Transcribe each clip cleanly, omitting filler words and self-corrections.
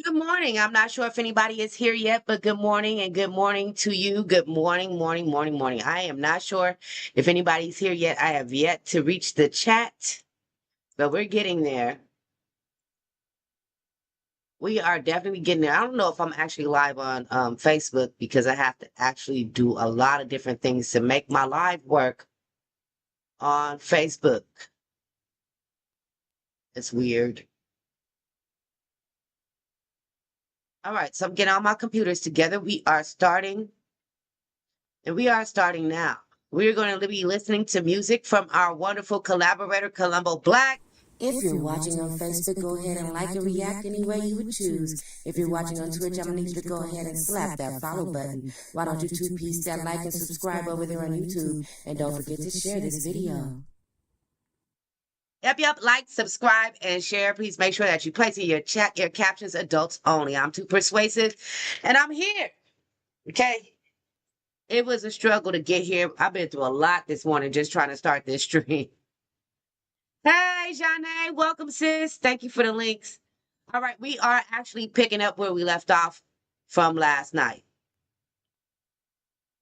Good morning. I'm not sure if anybody is here yet, but good morning and good morning to you. Good morning, morning, morning, morning. I am not sure if anybody's here yet. I have yet to reach the chat, but we're getting there. We are definitely getting there. I don't know if I'm actually live on Facebook because I have to actually do a lot of different things to make my live work on Facebook. It's weird. All right, so I'm getting all my computers together. We are starting now. We're going to be listening to music from our wonderful collaborator, Colombo Black. If you're watching on Facebook, go ahead and like and react any way you would choose. If you're watching on Twitch, I'm going to need you to go ahead and slap that follow button. Why don't you two-piece that like and subscribe over there on YouTube? And don't forget to share this video. Yep. Like, subscribe, and share. Please make sure that you place in your chat your captions adults only. I'm too persuasive, and I'm here. Okay? It was a struggle to get here. I've been through a lot this morning just trying to start this stream. Hey, Janae. Welcome, sis. Thank you for the links. All right. We are actually picking up where we left off from last night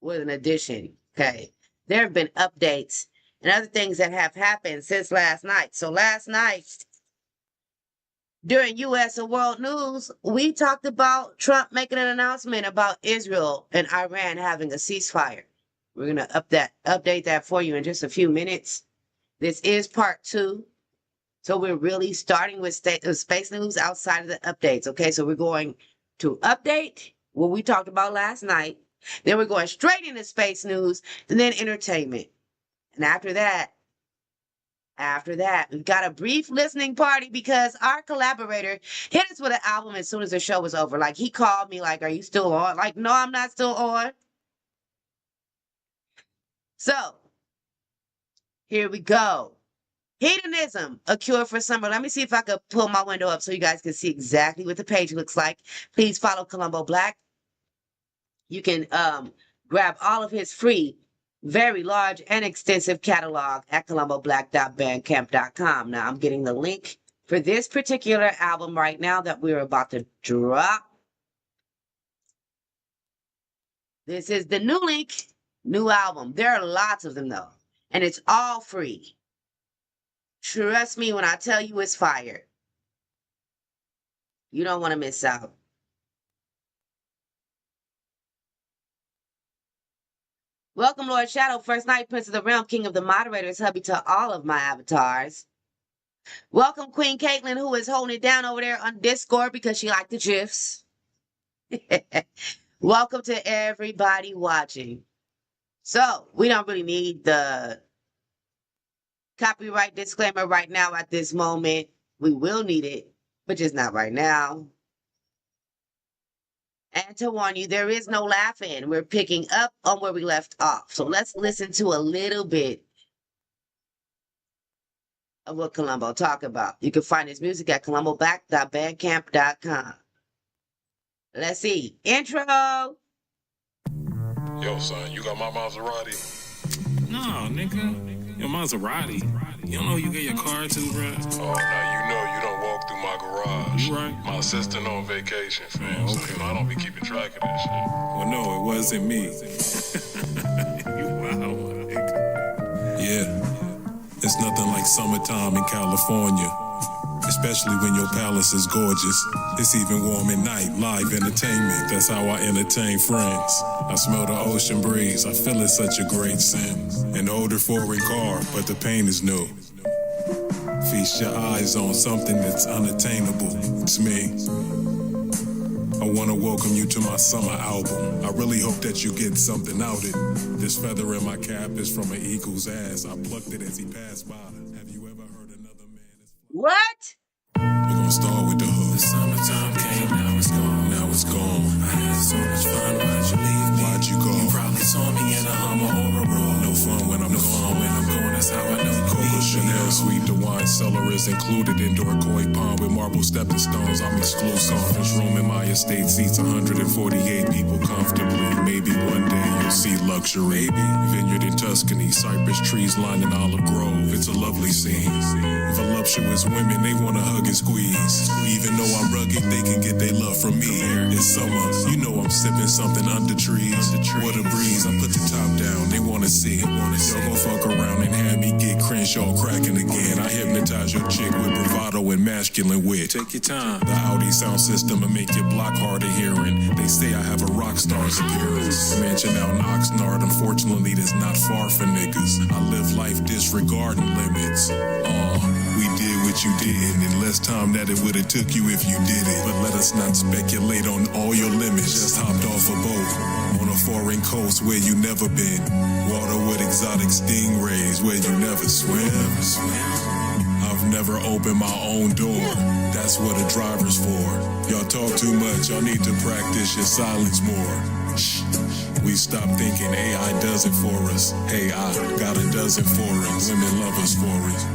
with an addition. Okay? There have been updates and other things that have happened since last night. So last night, during U.S. and world news, we talked about Trump making an announcement about Israel and Iran having a ceasefire. We're going to update that for you in just a few minutes. This is part 2. So we're really starting with space news outside of the updates. Okay, so we're going to update what we talked about last night. Then we're going straight into space news and then entertainment. And after that, we've got a brief listening party because our collaborator hit us with an album as soon as the show was over. Like, he called me like, are you still on? Like, no, I'm not still on. So, here we go. Hedonism, a cure for summer. Let me see if I could pull my window up so you guys can see exactly what the page looks like. Please follow Colombo Black. You can grab all of his free, very large and extensive catalog at colomboblack.bandcamp.com. Now, I'm getting the link for this particular album right now that we're about to drop. This is the new link, new album. There are lots of them, though, and it's all free. Trust me when I tell you it's fire. You don't want to miss out. Welcome, Lord Shadow, First Night, Prince of the Realm, King of the Moderators, hubby to all of my avatars. Welcome, Queen Caitlin, who is holding it down over there on Discord because she liked the GIFs. Welcome to everybody watching. So, we don't really need the copyright disclaimer right now at this moment. We will need it, but just not right now. And to warn you, there is no laughing. We're picking up on where we left off. So let's listen to a little bit of what Colombo talked about. You can find his music at colomboblack.bandcamp.com. Let's see. Intro. Yo, son, you got my Maserati? No, nigga. Your Maserati. You don't know you get your car too, bro? Oh, now you know you don't walk through my garage. You right. My assistant on vacation, fam. Oh, So, okay. I don't be keeping track of this shit. Well, no, it wasn't me. You wild, nigga. Yeah. It's nothing like summertime in California. Especially when your palace is gorgeous. It's even warm at night, live entertainment. That's how I entertain friends. I smell the ocean breeze, I feel it's such a great sin. An older foreign car, but the pain is new. Feast your eyes on something that's unattainable. It's me. I want to welcome you to my summer album. I really hope that you get something out of it. This feather in my cap is from an eagle's ass. I plucked it as he passed by. Have you ever heard another man? What? We're gonna start with the hook. The summertime came, now it's gone. Now it's gone. I had so much fun, why'd you leave me? Why'd you go? You probably saw me in a Hummer or a roll. No fun when I'm gone. When I'm gone, that's how I know. Coco Chanel, sweet, the wine cellar is included. Indoor koi pond with marble stepping stones. I'm exclusive. Conference room in my estate seats 148 people comfortably. Maybe one day you'll see luxury. Vineyard in Tuscany, cypress trees lining Olive Grove. It's a lovely scene. Voluptuous women, they wanna hug and squeeze. Even though I'm rugged, they can get their love from me. It's summer, you know I'm sipping something under trees. What a breeze, I put the top down, they wanna see. Y'all gon' fuck around and have me get Crenshaw cracking again. I hypnotize your chick with bravado and masculine wit. Take your time. The Audi sound system will make your block hard of hearing. They say I have a rock star's appearance. Mansion out in Oxnard, unfortunately, that's not far for niggas. I live life disregarding limits. We did what you didn't, and less time that it would've took you if you did it. But let us not speculate on all your limits. Just hopped off a boat on a foreign coast where you never been. Water with exotic stingrays where you never swim. I've never opened my own door. That's what a driver's for. Y'all talk too much. Y'all need to practice your silence more. Shh. We stop thinking AI does it for us. Hey, I got a dozen foreigns. Women love us for it.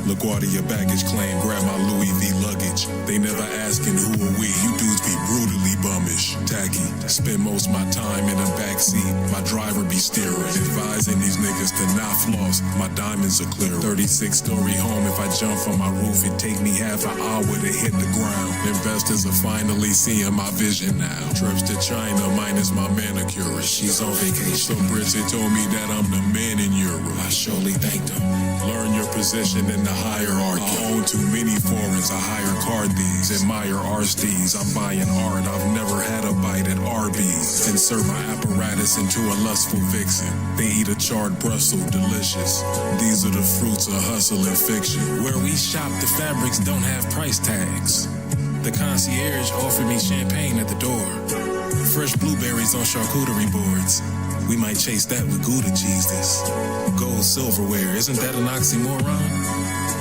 LaGuardia baggage claim, grab my Louis V luggage. They never asking who are we. You dudes be brutally bummish. Tacky, spend most of my time in a backseat. My driver be steering, advising these niggas to not floss. My diamonds are clear. 36-story home. If I jump from my roof, it take me half an hour to hit the ground. Investors are finally seeing my vision now. Trips to China minus my manicurist. She's on vacation. Some Brits had told me that I'm the man in Europe. I surely thanked them. Learn your position in the hierarchy. I own too many foreigns. I hire car thieves. Admire Arstees. I'm buying art. I've never had a bite at Arby's. Insert my apparatus into a lustful vixen. They eat a charred Brussels, delicious. These are the fruits of hustle and fiction. Where we shop, the fabrics don't have price tags. The concierge offered me champagne at the door. Fresh blueberries on charcuterie boards. We might chase that with Gouda cheeses. Gold silverware, isn't that an oxymoron?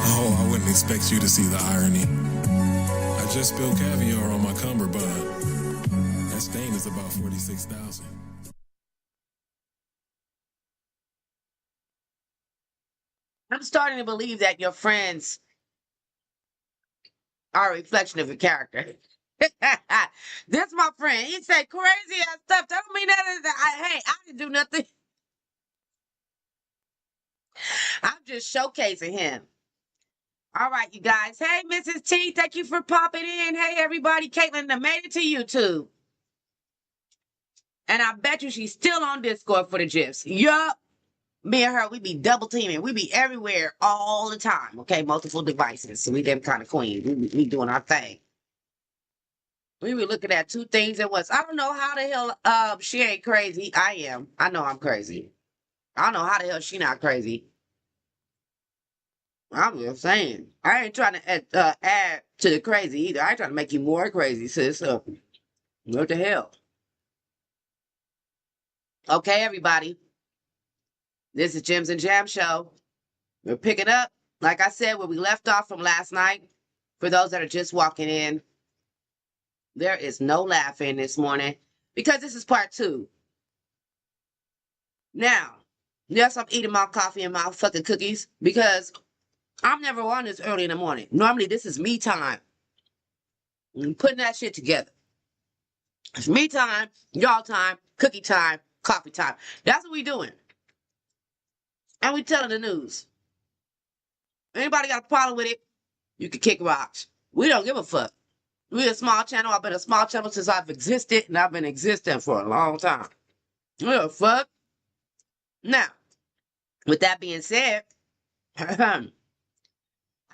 Oh, I wouldn't expect you to see the irony. I just spilled caviar on my cummerbund. That stain is about 46,000. I'm starting to believe that your friends are a reflection of your character. This my friend. He said crazy ass stuff. That don't mean hey, I didn't do nothing. I'm just showcasing him. All right, you guys. Hey, Mrs. T, thank you for popping in. Hey, everybody. Caitlin, I made it to YouTube. And I bet you she's still on Discord for the GIFs. Yup. Me and her, we be double teaming. We be everywhere all the time. Okay, multiple devices. So we them kind of queen. We doing our thing. We were looking at two things at once. I don't know how the hell she ain't crazy. I am. I know I'm crazy. I don't know how the hell she not crazy. I'm just saying. I ain't trying to add to the crazy either. I ain't trying to make you more crazy, sis. So, what the hell? Okay, everybody. This is Gems and Jam Show. We're picking up, like I said, where we left off from last night. For those that are just walking in, there is no laughing this morning because this is part 2. Now, yes, I'm eating my coffee and my fucking cookies because I'm never on this early in the morning. Normally, this is me time. I'm putting that shit together. It's me time, y'all time, cookie time, coffee time. That's what we doing. And we telling the news. Anybody got a problem with it, you can kick rocks. We don't give a fuck. We're a small channel. I've been a small channel since I've existed, and I've been existing for a long time. What the fuck? Now, with that being said, I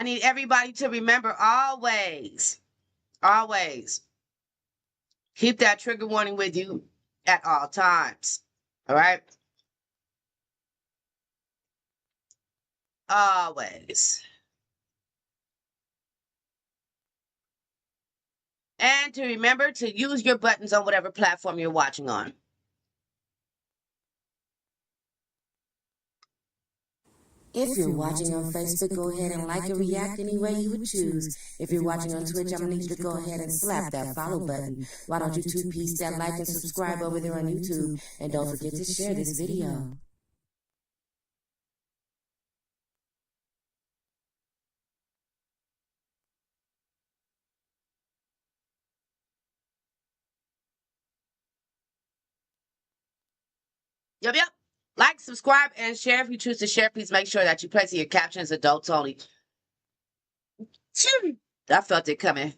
need everybody to remember always, keep that trigger warning with you at all times. All right? Always. And to remember to use your buttons on whatever platform you're watching on. If you're watching on Facebook, go ahead and like and react any way you would choose. If you're watching on Twitch, I'm going to need you to go ahead and slap that follow button. Why don't you two-piece that like and subscribe over there on YouTube? And don't forget to share this video. Yep. Like, subscribe, and share. If you choose to share, please make sure that you place in your captions adults only. I felt it coming.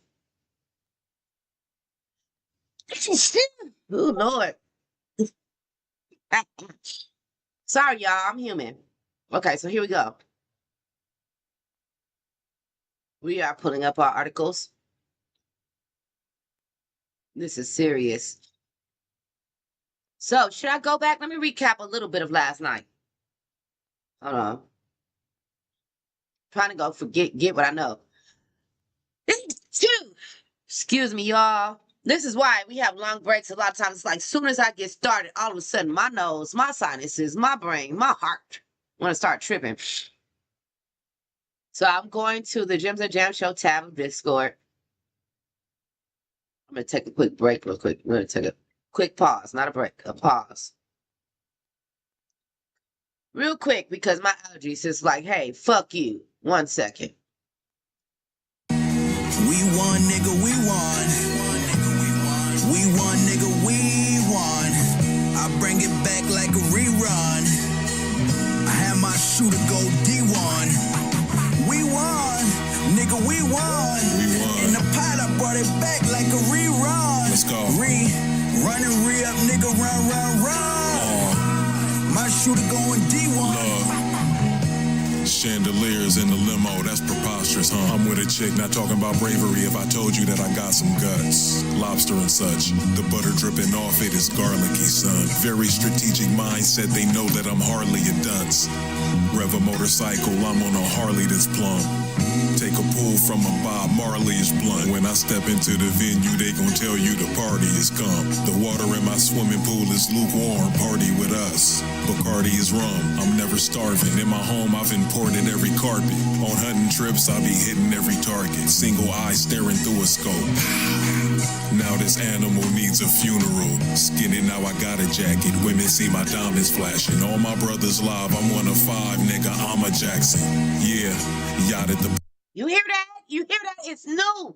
Oh, Lord. Sorry, y'all. I'm human. Okay, so here we go. We are pulling up our articles. This is serious. So, should I go back? Let me recap a little bit of last night. Hold on. Trying to go get what I know. Excuse me, y'all. This is why we have long breaks. A lot of times it's like, soon as I get started, all of a sudden my nose, my sinuses, my brain, my heart want to start tripping. So I'm going to the Gems and Jam Show tab of Discord. I'm going to take a quick break real quick. We're going to take a quick pause, not a break, a pause. Real quick, because my allergies is like, hey, fuck you. 1 second. We won, nigga, we won. We won, nigga, we won. I bring it back like a rerun. I had my shooter go D1. We won, nigga, we won. In the pot, I brought it back like a rerun. Let's go. Run and re-up, nigga, run. My shooter going D1. Love. Chandeliers in the limo, that's preposterous, huh? I'm with a chick, not talking about bravery. If I told you that I got some guts, lobster and such, the butter dripping off it is garlicky, son. Very strategic mindset, they know that I'm hardly a dunce. Rev a motorcycle, I'm on a Harley that's plumb. Take a pull from a Bob Marley's blunt. When I step into the venue, they gon' tell you the party is come. The water in my swimming pool is lukewarm, party with us. Bacardi is rum, I'm never starving. In my home, I've imported every carpet. On hunting trips, I be hitting every target. Single eye staring through a scope. Now this animal needs a funeral. Skinny, now I got a jacket. Women see my diamonds flashing. All my brothers live, I'm 1 of 5, nigga, I'm a Jackson. Yeah, yacht at the... You hear that? You hear that? It's new.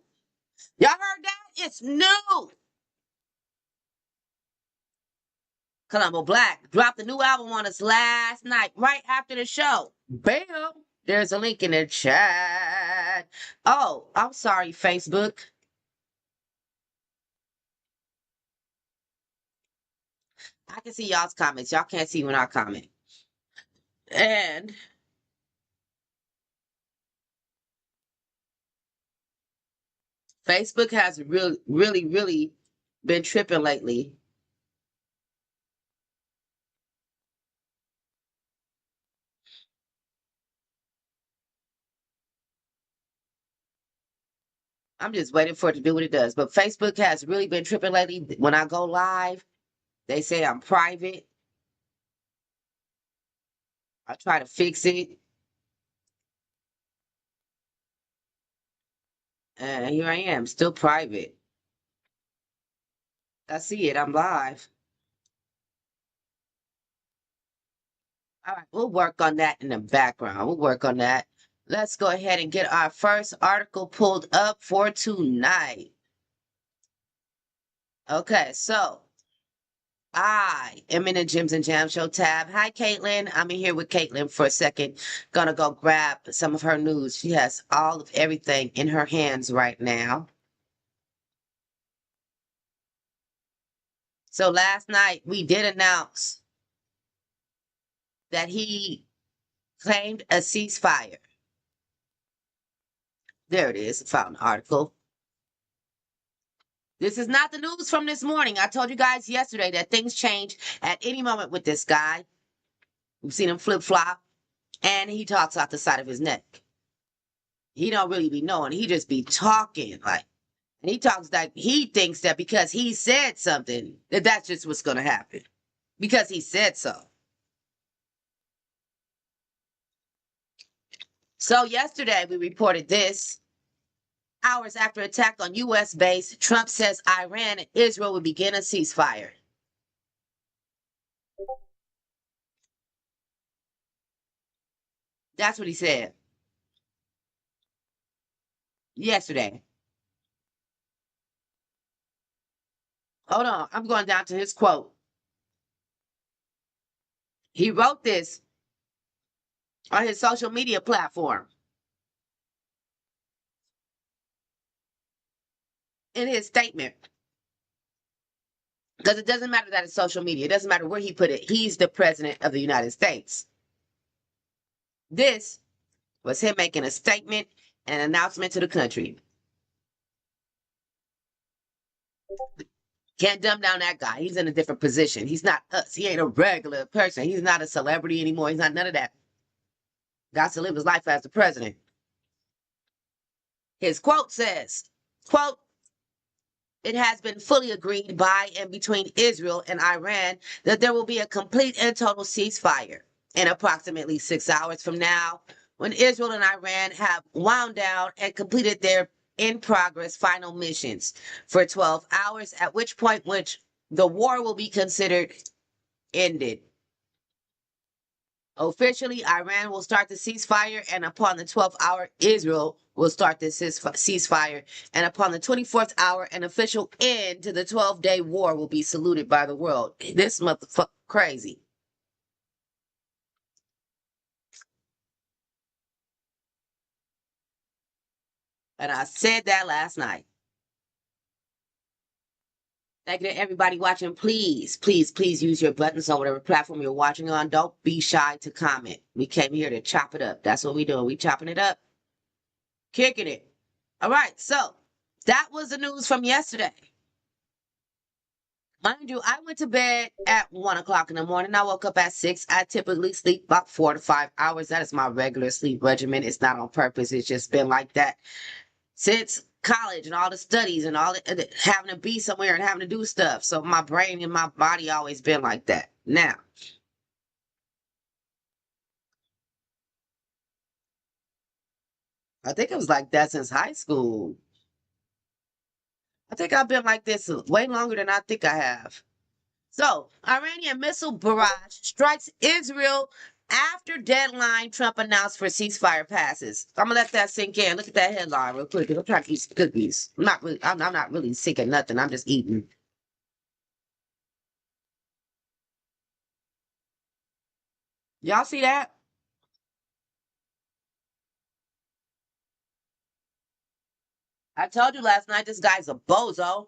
Y'all heard that? It's new. Columbo Black dropped a new album on us last night, right after the show. Bam! There's a link in the chat. Oh, I'm sorry, Facebook. I can see y'all's comments. Y'all can't see when I comment. And Facebook has really been tripping lately. I'm just waiting for it to do what it does. But Facebook has really been tripping lately. When I go live, they say I'm private. I try to fix it. And here I am, still private. I see it. I'm live. All right, we'll work on that in the background. We'll work on that. Let's go ahead and get our first article pulled up for tonight. Okay, so I am in the Gyms and Jam Show tab. Hi, Caitlin. I'm in here with Caitlin for a second. Gonna go grab some of her news. She has all of everything in her hands right now. So last night we did announce that he claimed a ceasefire. There it is. I found an article. This is not the news from this morning. I told you guys yesterday that things change at any moment with this guy. We've seen him flip-flop, and he talks out the side of his neck. He don't really be knowing. He just be talking like, and he talks like he thinks that because he said something, that that's just what's going to happen. Because he said so. So yesterday we reported this. Hours after attack on U.S. base, Trump says Iran and Israel will begin a ceasefire. That's what he said yesterday. Hold on, I'm going down to his quote. He wrote this on his social media platform. In his statement, Because it doesn't matter that it's social media. It doesn't matter where he put it. He's the president of the United States. This was him making a statement and an announcement to the country. Can't dumb down that guy. He's in a different position. He's not us. He ain't a regular person. He's not a celebrity anymore. He's not none of that. Got to live his life as the president. His quote says, quote, "It has been fully agreed by and between Israel and Iran that there will be a complete and total ceasefire in approximately 6 hours from now, when Israel and Iran have wound down and completed their in-progress final missions for 12 hours, at which point the war will be considered ended. Officially, Iran will start the ceasefire, and upon the 12th hour, Israel will start the ceasefire, and upon the 24th hour, an official end to the 12-day war will be saluted by the world." This motherfucker crazy. And I said that last night. Thank you to everybody watching. Please, please, please use your buttons on whatever platform you're watching on. Don't be shy to comment. We came here to chop it up. That's what we're doing. We chopping it up, kicking it. All right, so that was the news from yesterday. Mind you, I went to bed at 1 o'clock in the morning. I woke up at 6. I typically sleep about 4 to 5 hours. That is my regular sleep regimen. It's not on purpose. It's just been like that since college and all the studies and all the, having to be somewhere and having to do stuff. So my brain and my body always been like that. Now, I think it was like that since high school. I think I've been like this way longer than I think I have. So, Iranian missile barrage strikes Israel after deadline Trump announced for ceasefire passes. I'm gonna let that sink in. Look at that headline real quick. I'm trying to eat some cookies. I'm not really sick of nothing. I'm just eating. Y'all see that? I told you last night this guy's a bozo.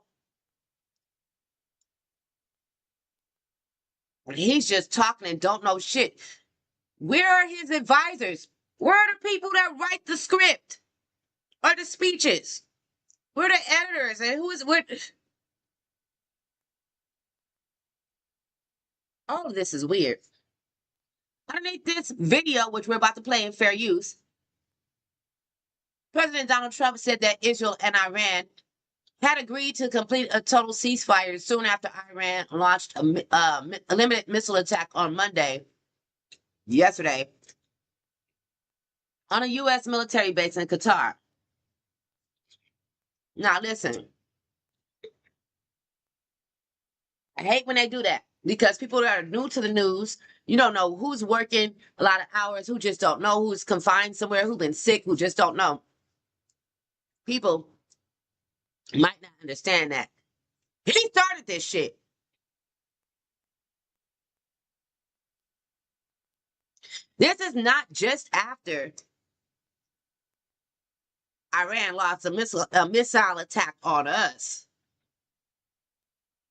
And he's just talking and don't know shit. Where are his advisors? Where are the people that write the script or the speeches? Where are the editors and who is what? All of this is weird. Underneath this video, which we're about to play in fair use, President Donald Trump said that Israel and Iran had agreed to complete a total ceasefire soon after Iran launched a limited missile attack on yesterday, on a U.S. military base in Qatar. Now, listen. I hate when they do that because people that are new to the news, you don't know who's working a lot of hours, who just don't know, who's confined somewhere, who's been sick, who just don't know. People might not understand that. He started this shit. This is not just after Iran launched a missile attack on us.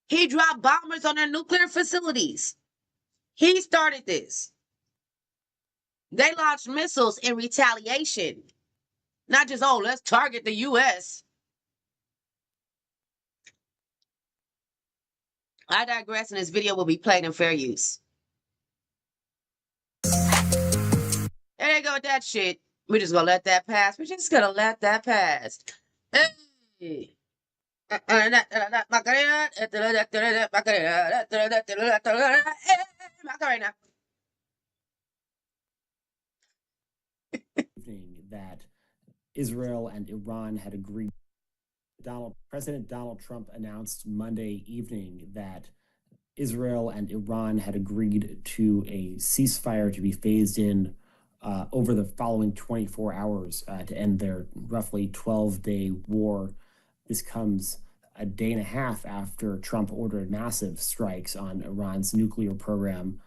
He dropped bombers on their nuclear facilities. He started this. They launched missiles in retaliation. Not just, oh, let's target the U.S. I digress, and this video will be played in fair use. There you go with that shit. We're just gonna let that pass. We're just gonna let that pass. Hey. That Israel and Iran had agreed. President Donald Trump announced Monday evening that Israel and Iran had agreed to a ceasefire to be phased in over the following 24 hours to end their roughly 12-day war. This comes a day and a half after Trump ordered massive strikes on Iran's nuclear program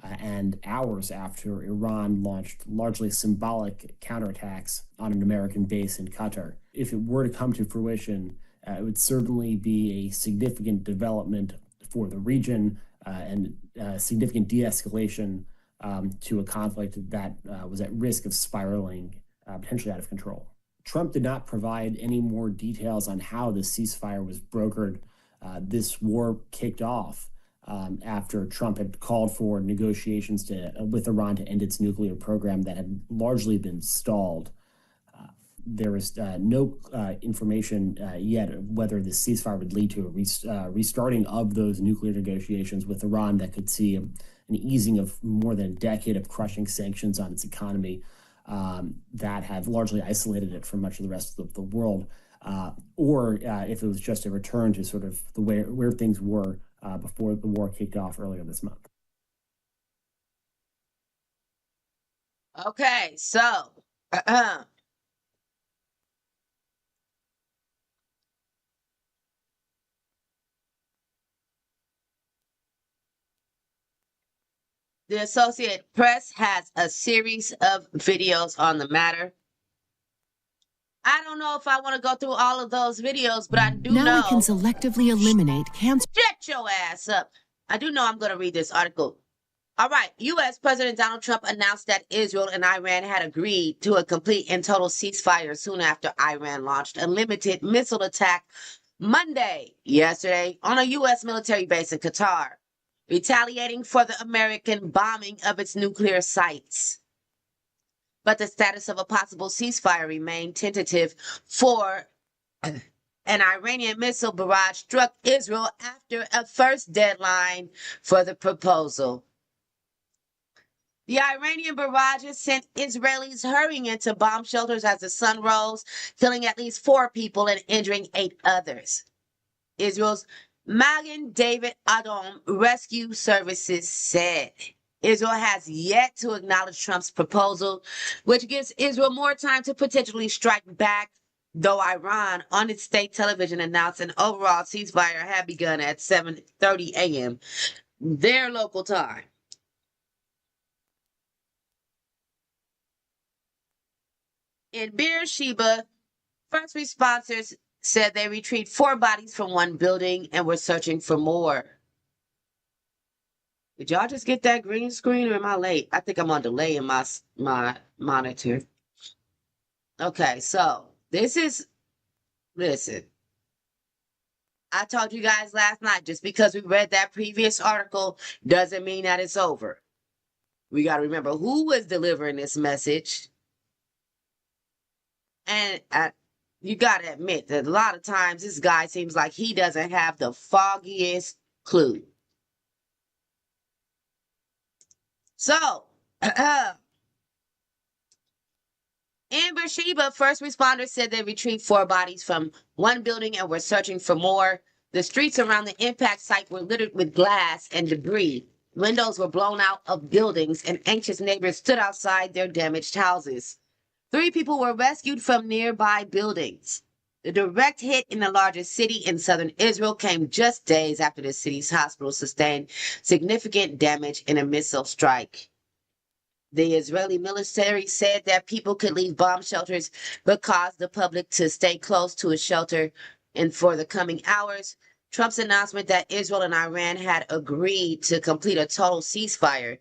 and hours after Iran launched largely symbolic counterattacks on an American base in Qatar. If it were to come to fruition, it would certainly be a significant development for the region and significant de-escalation to a conflict that was at risk of spiraling potentially out of control. Trump did not provide any more details on how the ceasefire was brokered. This war kicked off after Trump had called for negotiations with Iran to end its nuclear program that had largely been stalled. There was no information yet of whether the ceasefire would lead to a restarting of those nuclear negotiations with Iran that could see an easing of more than a decade of crushing sanctions on its economy that have largely isolated it from much of the rest of the world, or if it was just a return to sort of the way where things were before the war kicked off earlier this month. Okay, so the Associated Press has a series of videos on the matter. I don't know if I want to go through all of those videos, but I do know. Now we can selectively eliminate cancer. Shut your ass up. I do know I'm going to read this article. All right. U.S. President Donald Trump announced that Israel and Iran had agreed to a complete and total ceasefire soon after Iran launched a limited missile attack yesterday, on a U.S. military base in Qatar, retaliating for the American bombing of its nuclear sites. But the status of a possible ceasefire remained tentative for an Iranian missile barrage struck Israel after a first deadline for the proposal. The Iranian barrages sent Israelis hurrying into bomb shelters as the sun rose, killing at least 4 people and injuring 8 others. Israel's Magen David Adom Rescue Services said Israel has yet to acknowledge Trump's proposal, which gives Israel more time to potentially strike back, though Iran, on its state television, announced an overall ceasefire had begun at 7:30 a.m. their local time. In Beersheba, first responders said they retrieved 4 bodies from one building and were searching for more. Did y'all just get that green screen, or am I late? I think I'm on delay in my monitor. Okay, so listen. I told you guys last night, just because we read that previous article doesn't mean that it's over. We got to remember who was delivering this message. And you got to admit that a lot of times this guy seems like he doesn't have the foggiest clue. So, in Beersheba, first responders said they retrieved 4 bodies from one building and were searching for more. The streets around the impact site were littered with glass and debris. Windows were blown out of buildings, and anxious neighbors stood outside their damaged houses. 3 people were rescued from nearby buildings. The direct hit in the largest city in southern Israel came just days after the city's hospital sustained significant damage in a missile strike. The Israeli military said that people could leave bomb shelters but caused the public to stay close to a shelter. And for the coming hours, Trump's announcement that Israel and Iran had agreed to complete a total ceasefire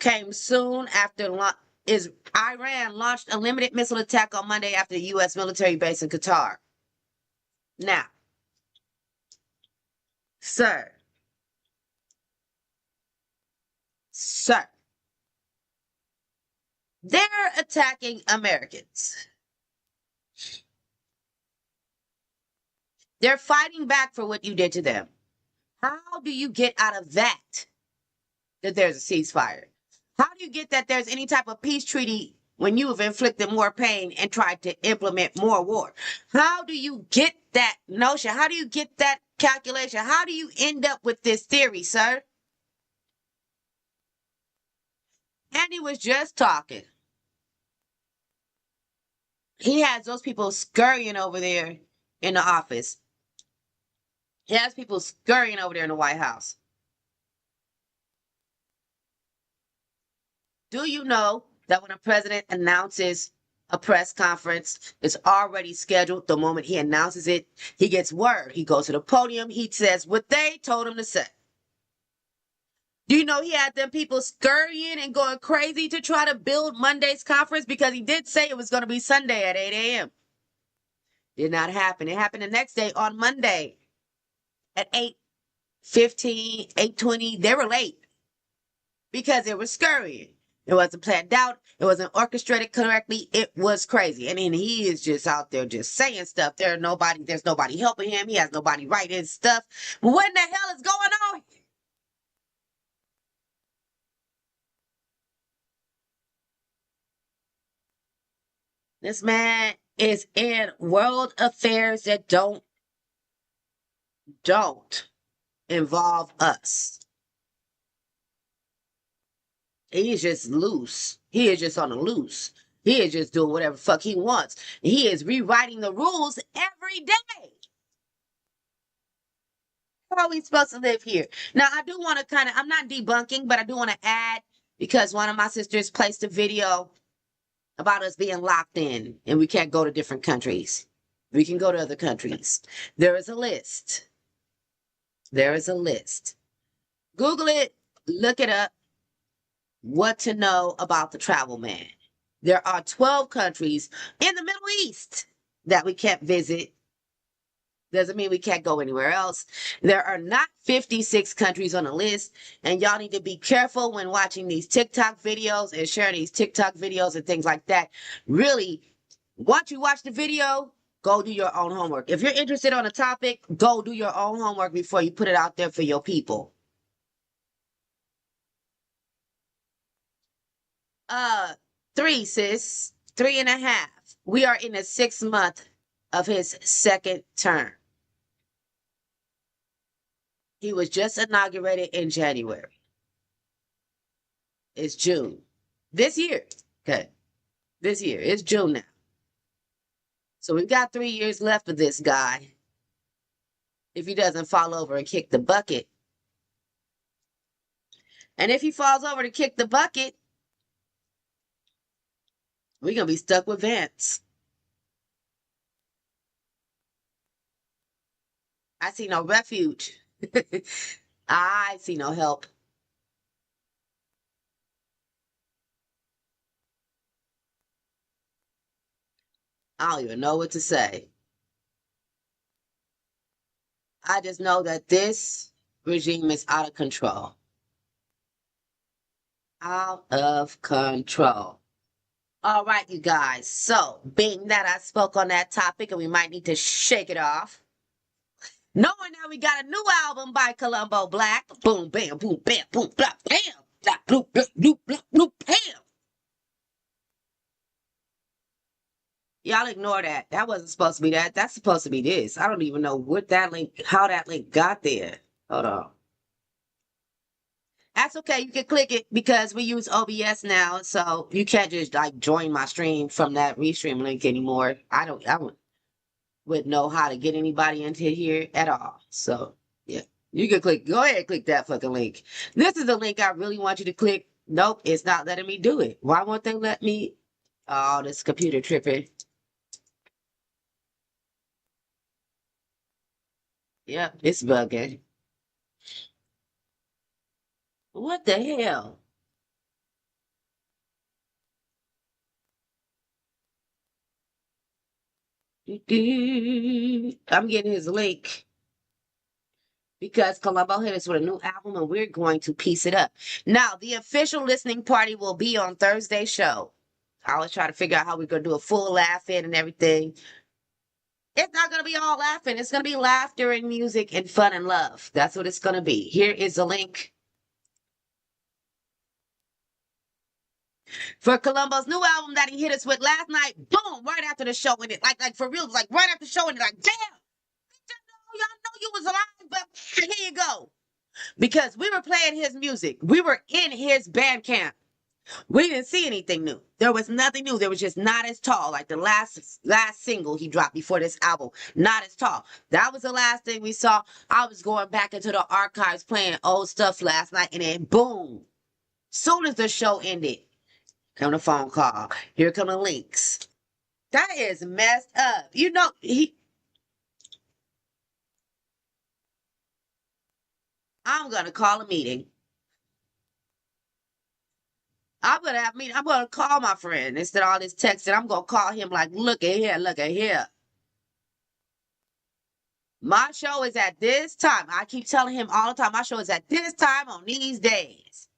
came soon after Iran launched a limited missile attack on Monday after the U.S. military base in Qatar. Now, sir, they're attacking Americans. They're fighting back for what you did to them. How do you get out of that there's a ceasefire? How do you get that there's any type of peace treaty when you have inflicted more pain and tried to implement more war? How do you get that notion? How do you get that calculation? How do you end up with this theory, sir? And he was just talking. He has those people scurrying over there in the office. He has people scurrying over there in the White House. Do you know that when a president announces a press conference, it's already scheduled? The moment he announces it, he gets word. He goes to the podium. He says what they told him to say. Do you know he had them people scurrying and going crazy to try to build Monday's conference because he did say it was going to be Sunday at 8 a.m. Did not happen. It happened the next day on Monday at 8:15, 8:20. They were late because it was scurrying. It wasn't planned out. It wasn't orchestrated correctly. It was crazy. I mean, he is just out there just saying stuff. There's nobody helping him. He has nobody writing stuff. What in the hell is going on? This man is in world affairs that don't involve us. He's just loose. He is just on the loose. He is just doing whatever fuck he wants. He is rewriting the rules every day. How are we supposed to live here? Now, I do want to I'm not debunking, but I do want to add, because one of my sisters placed a video about us being locked in and we can't go to different countries. We can go to other countries. There is a list. There is a list. Google it, look it up. What to know about the travel man. There are 12 countries in the Middle East that we can't visit. Doesn't mean we can't go anywhere else. There are not 56 countries on the list, and y'all need to be careful when watching these TikTok videos and sharing these TikTok videos and things like that. Really, once you watch the video, go do your own homework. If you're interested on a topic, go do your own homework before you put it out there for your people. 3, sis. 3.5. We are in the 6th month of his 2nd term. He was just inaugurated in January. It's June. This year. Okay. This year. It's June now. So we've got 3 years left of this guy. If he doesn't fall over and kick the bucket. And if he falls over to kick the bucket, we're going to be stuck with Vance. I see no refuge. I see no help. I don't even know what to say. I just know that this regime is out of control. Out of control. All right, you guys. So, being that I spoke on that topic and we might need to shake it off, knowing that we got a new album by Colombo Black, boom, bam, boom, bam, boom, blah, bam, blah, bloop, bloop, bloop, bloop, bloop, bam. Y'all ignore that. That wasn't supposed to be that. That's supposed to be this. I don't even know how that link got there. Hold on. That's okay. You can click it because we use OBS now, so you can't just join my stream from that restream link anymore. I wouldn't know how to get anybody into here at all. So yeah, you can go ahead and click that fucking link. This is the link I really want you to click. Nope, it's not letting me do it. Why won't they let me? Oh, this computer tripping. Yep, it's bugging. What the hell? I'm getting his link because Colombo hit us with a new album and we're going to piece it up. Now, the official listening party will be on Thursday's show. I was trying to figure out how we're going to do a full laugh in and everything. It's not going to be all laughing. It's going to be laughter and music and fun and love. That's what it's going to be. Here is the link for Colombo's new album that he hit us with last night. Boom! Right after the show, and it like for real, right after the show, and like, damn, y'all know you was alive, but here you go. Because we were playing his music, we were in his band camp. We didn't see anything new. There was nothing new. There was just Not As Tall, like the last single he dropped before this album. Not As Tall. That was the last thing we saw. I was going back into the archives playing old stuff last night, and then boom! Soon as the show ended, come the phone call. Here come the links. That is messed up. You know, I'm going to call a meeting. I'm gonna call my friend instead of all this texting. I'm gonna call him like, look at here, look at here. My show is at this time. I keep telling him all the time, my show is at this time on these days.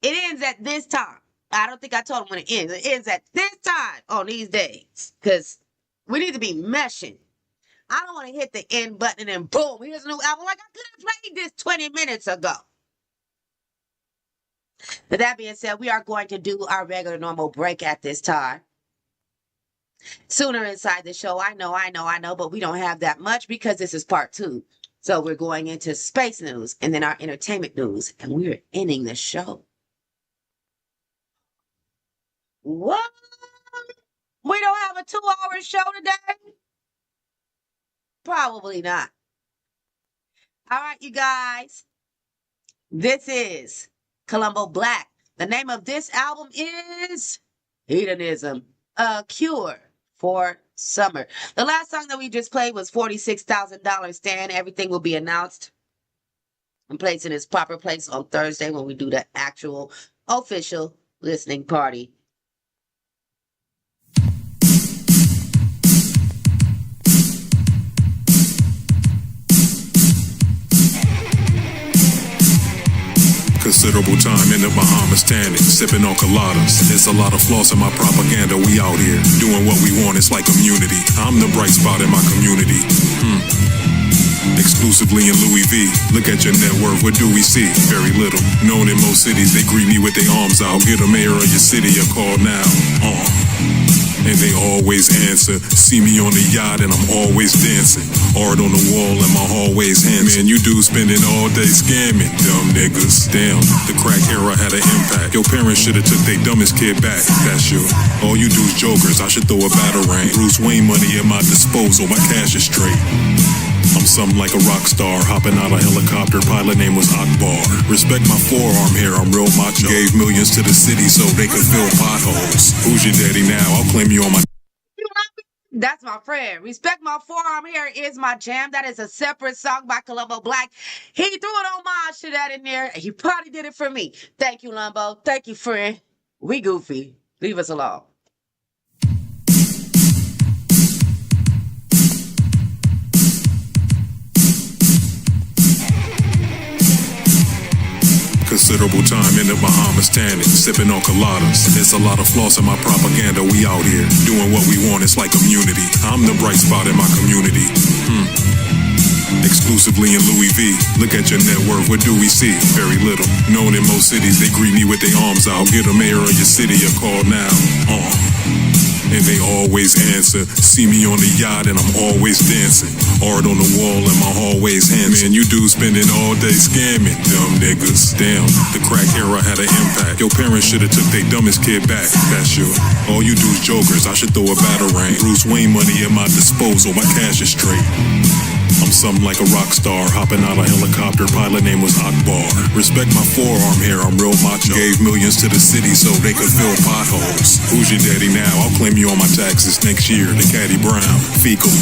It ends at this time. I don't think I told him when it ends. It ends at this time on these days. Because we need to be meshing. I don't want to hit the end button and boom, here's a new album. Like, I could have played this 20 minutes ago. But that being said, we are going to do our regular normal break at this time. Sooner inside the show, I know, but we don't have that much because this is part 2. So we're going into space news and then our entertainment news, and we're ending the show. What? We don't have a 2-hour show today? Probably not. All right, you guys. This is Colombo Black. The name of this album is Hedonism, a Cure for Summer. The last song that we just played was $46,000 Stand. Everything will be announced and placed in its proper place on Thursday when we do the actual official listening party. Considerable time in the Bahamas tanning, sipping on coladas. It's a lot of floss in my propaganda. We out here doing what we want. It's like community. I'm the bright spot in my community. Exclusively in Louis V. Look at your net worth. What do we see? Very little. Known in most cities, they greet me with their arms out. Get a mayor of your city a call now. And they always answer. See me on the yacht and I'm always dancing. Art on the wall and my hallways handsome. Man, you dudes spending all day scamming, dumb niggas. Damn, the crack era had an impact. Your parents should've took their dumbest kid back. That's you. All you dudes jokers, I should throw a batarang. Bruce Wayne money at my disposal, my cash is straight. I'm something like a rock star, hopping out a helicopter, pilot name was Akbar. Respect my forearm here, I'm real macho. Gave millions to the city so they could fill potholes. Who's your daddy now? I'll claim you on my... That's my friend. Respect My Forearm Here is my jam. That is a separate song by Colombo Black. He threw an homage to that in there. He probably did it for me. Thank you, Lumbo. Thank you, friend. We goofy. Leave us alone. Considerable time in the Bahamas tanning, sipping on coladas. It's a lot of floss in my propaganda. We out here doing what we want. It's like community. I'm the bright spot in my community. Exclusively in Louis V. Look at your net worth. What do we see? Very little. Known in most cities, they greet me with their arms out. Get a mayor of your city a call now. And they always answer. See me on the yacht and I'm always dancing. Art on the wall and my hallways handsome. Man, you dudes spending all day scamming, dumb niggas. Damn, the crack era had an impact. Your parents should've took their dumbest kid back. That's you. All you dudes jokers, I should throw a batarang. Bruce Wayne money at my disposal, my cash is straight. I'm something like a rock star, hopping out a helicopter, pilot name was Akbar. Respect my forearm here, I'm real macho. Gave millions to the city so they could fill potholes. Who's your daddy now? I'll claim you on my taxes next year. The Caddy Brown, fecal.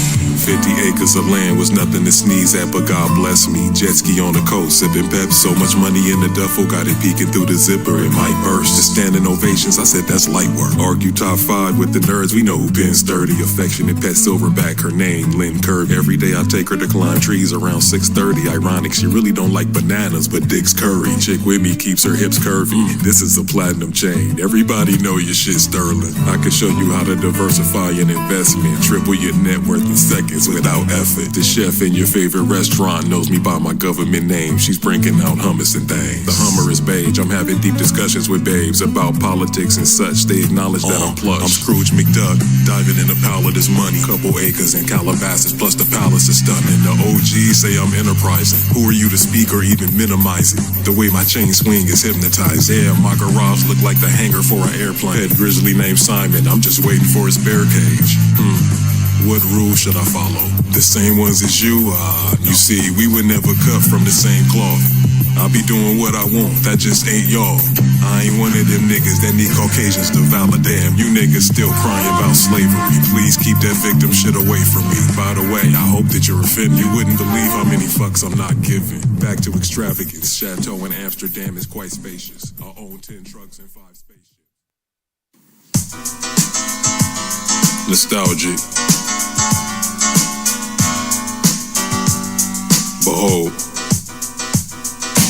50 acres of land was nothing to sneeze at, but God bless me. Jet ski on the coast, sipping pep. So much money in the duffel, got it peeking through the zipper. It might burst. Just standing ovations, I said that's light work. Argue top 5 with the nerds, we know who been sturdy. Affectionate pet Silverback, her name Lynn Kirby. Every day I take her to climb trees around 6:30. Ironic, she really don't like bananas, but Dick's curry. Chick with me keeps her hips curvy. This is a platinum chain. Everybody know your shit sterling. I can show you how to diversify an investment. Triple your net worth in seconds without effort. The chef in your favorite restaurant knows me by my government name. She's bringing out hummus and things. The Hummer is beige. I'm having deep discussions with babes about politics and such. They acknowledge that I'm plush. I'm Scrooge McDuck, diving in a pile of this money. Couple acres in Calabasas, plus the palace is stunning. The OGs say I'm enterprising. Who are you to speak or even minimize it? The way my chain swing is hypnotized. Yeah, my garage look like the hangar for an airplane. Pet grizzly named Simon, I'm just waiting for his bear cage. What rules should I follow? The same ones as you? You see, we were never cut from the same cloth. I be doing what I want, that just ain't y'all. I ain't one of them niggas that need Caucasians to validate. Damn, you niggas still crying about slavery. Please keep that victim shit away from me. By the way, I hope that you're offended. You wouldn't believe how many fucks I'm not giving. Back to extravagance. Chateau in Amsterdam is quite spacious. I own 10 trucks and 5 spaceships. Nostalgic. Behold,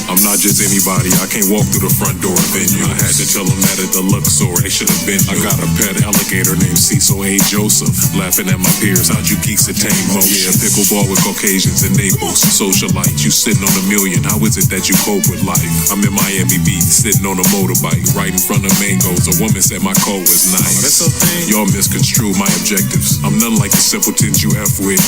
I'm not just anybody, I can't walk through the front door of venue. I had to tell them that at the Luxor, they should have been. I got a pet alligator named Cecil A. Joseph, laughing at my peers, how'd you geeks attain most? Yeah, pickleball with Caucasians and Naples, socialites, you sitting on a million, how is it that you cope with life? I'm in Miami Beach, sitting on a motorbike, right in front of mangoes, a woman said my coat was nice. That's okay. Y'all misconstrue my objectives, I'm none like the simpletons you F with.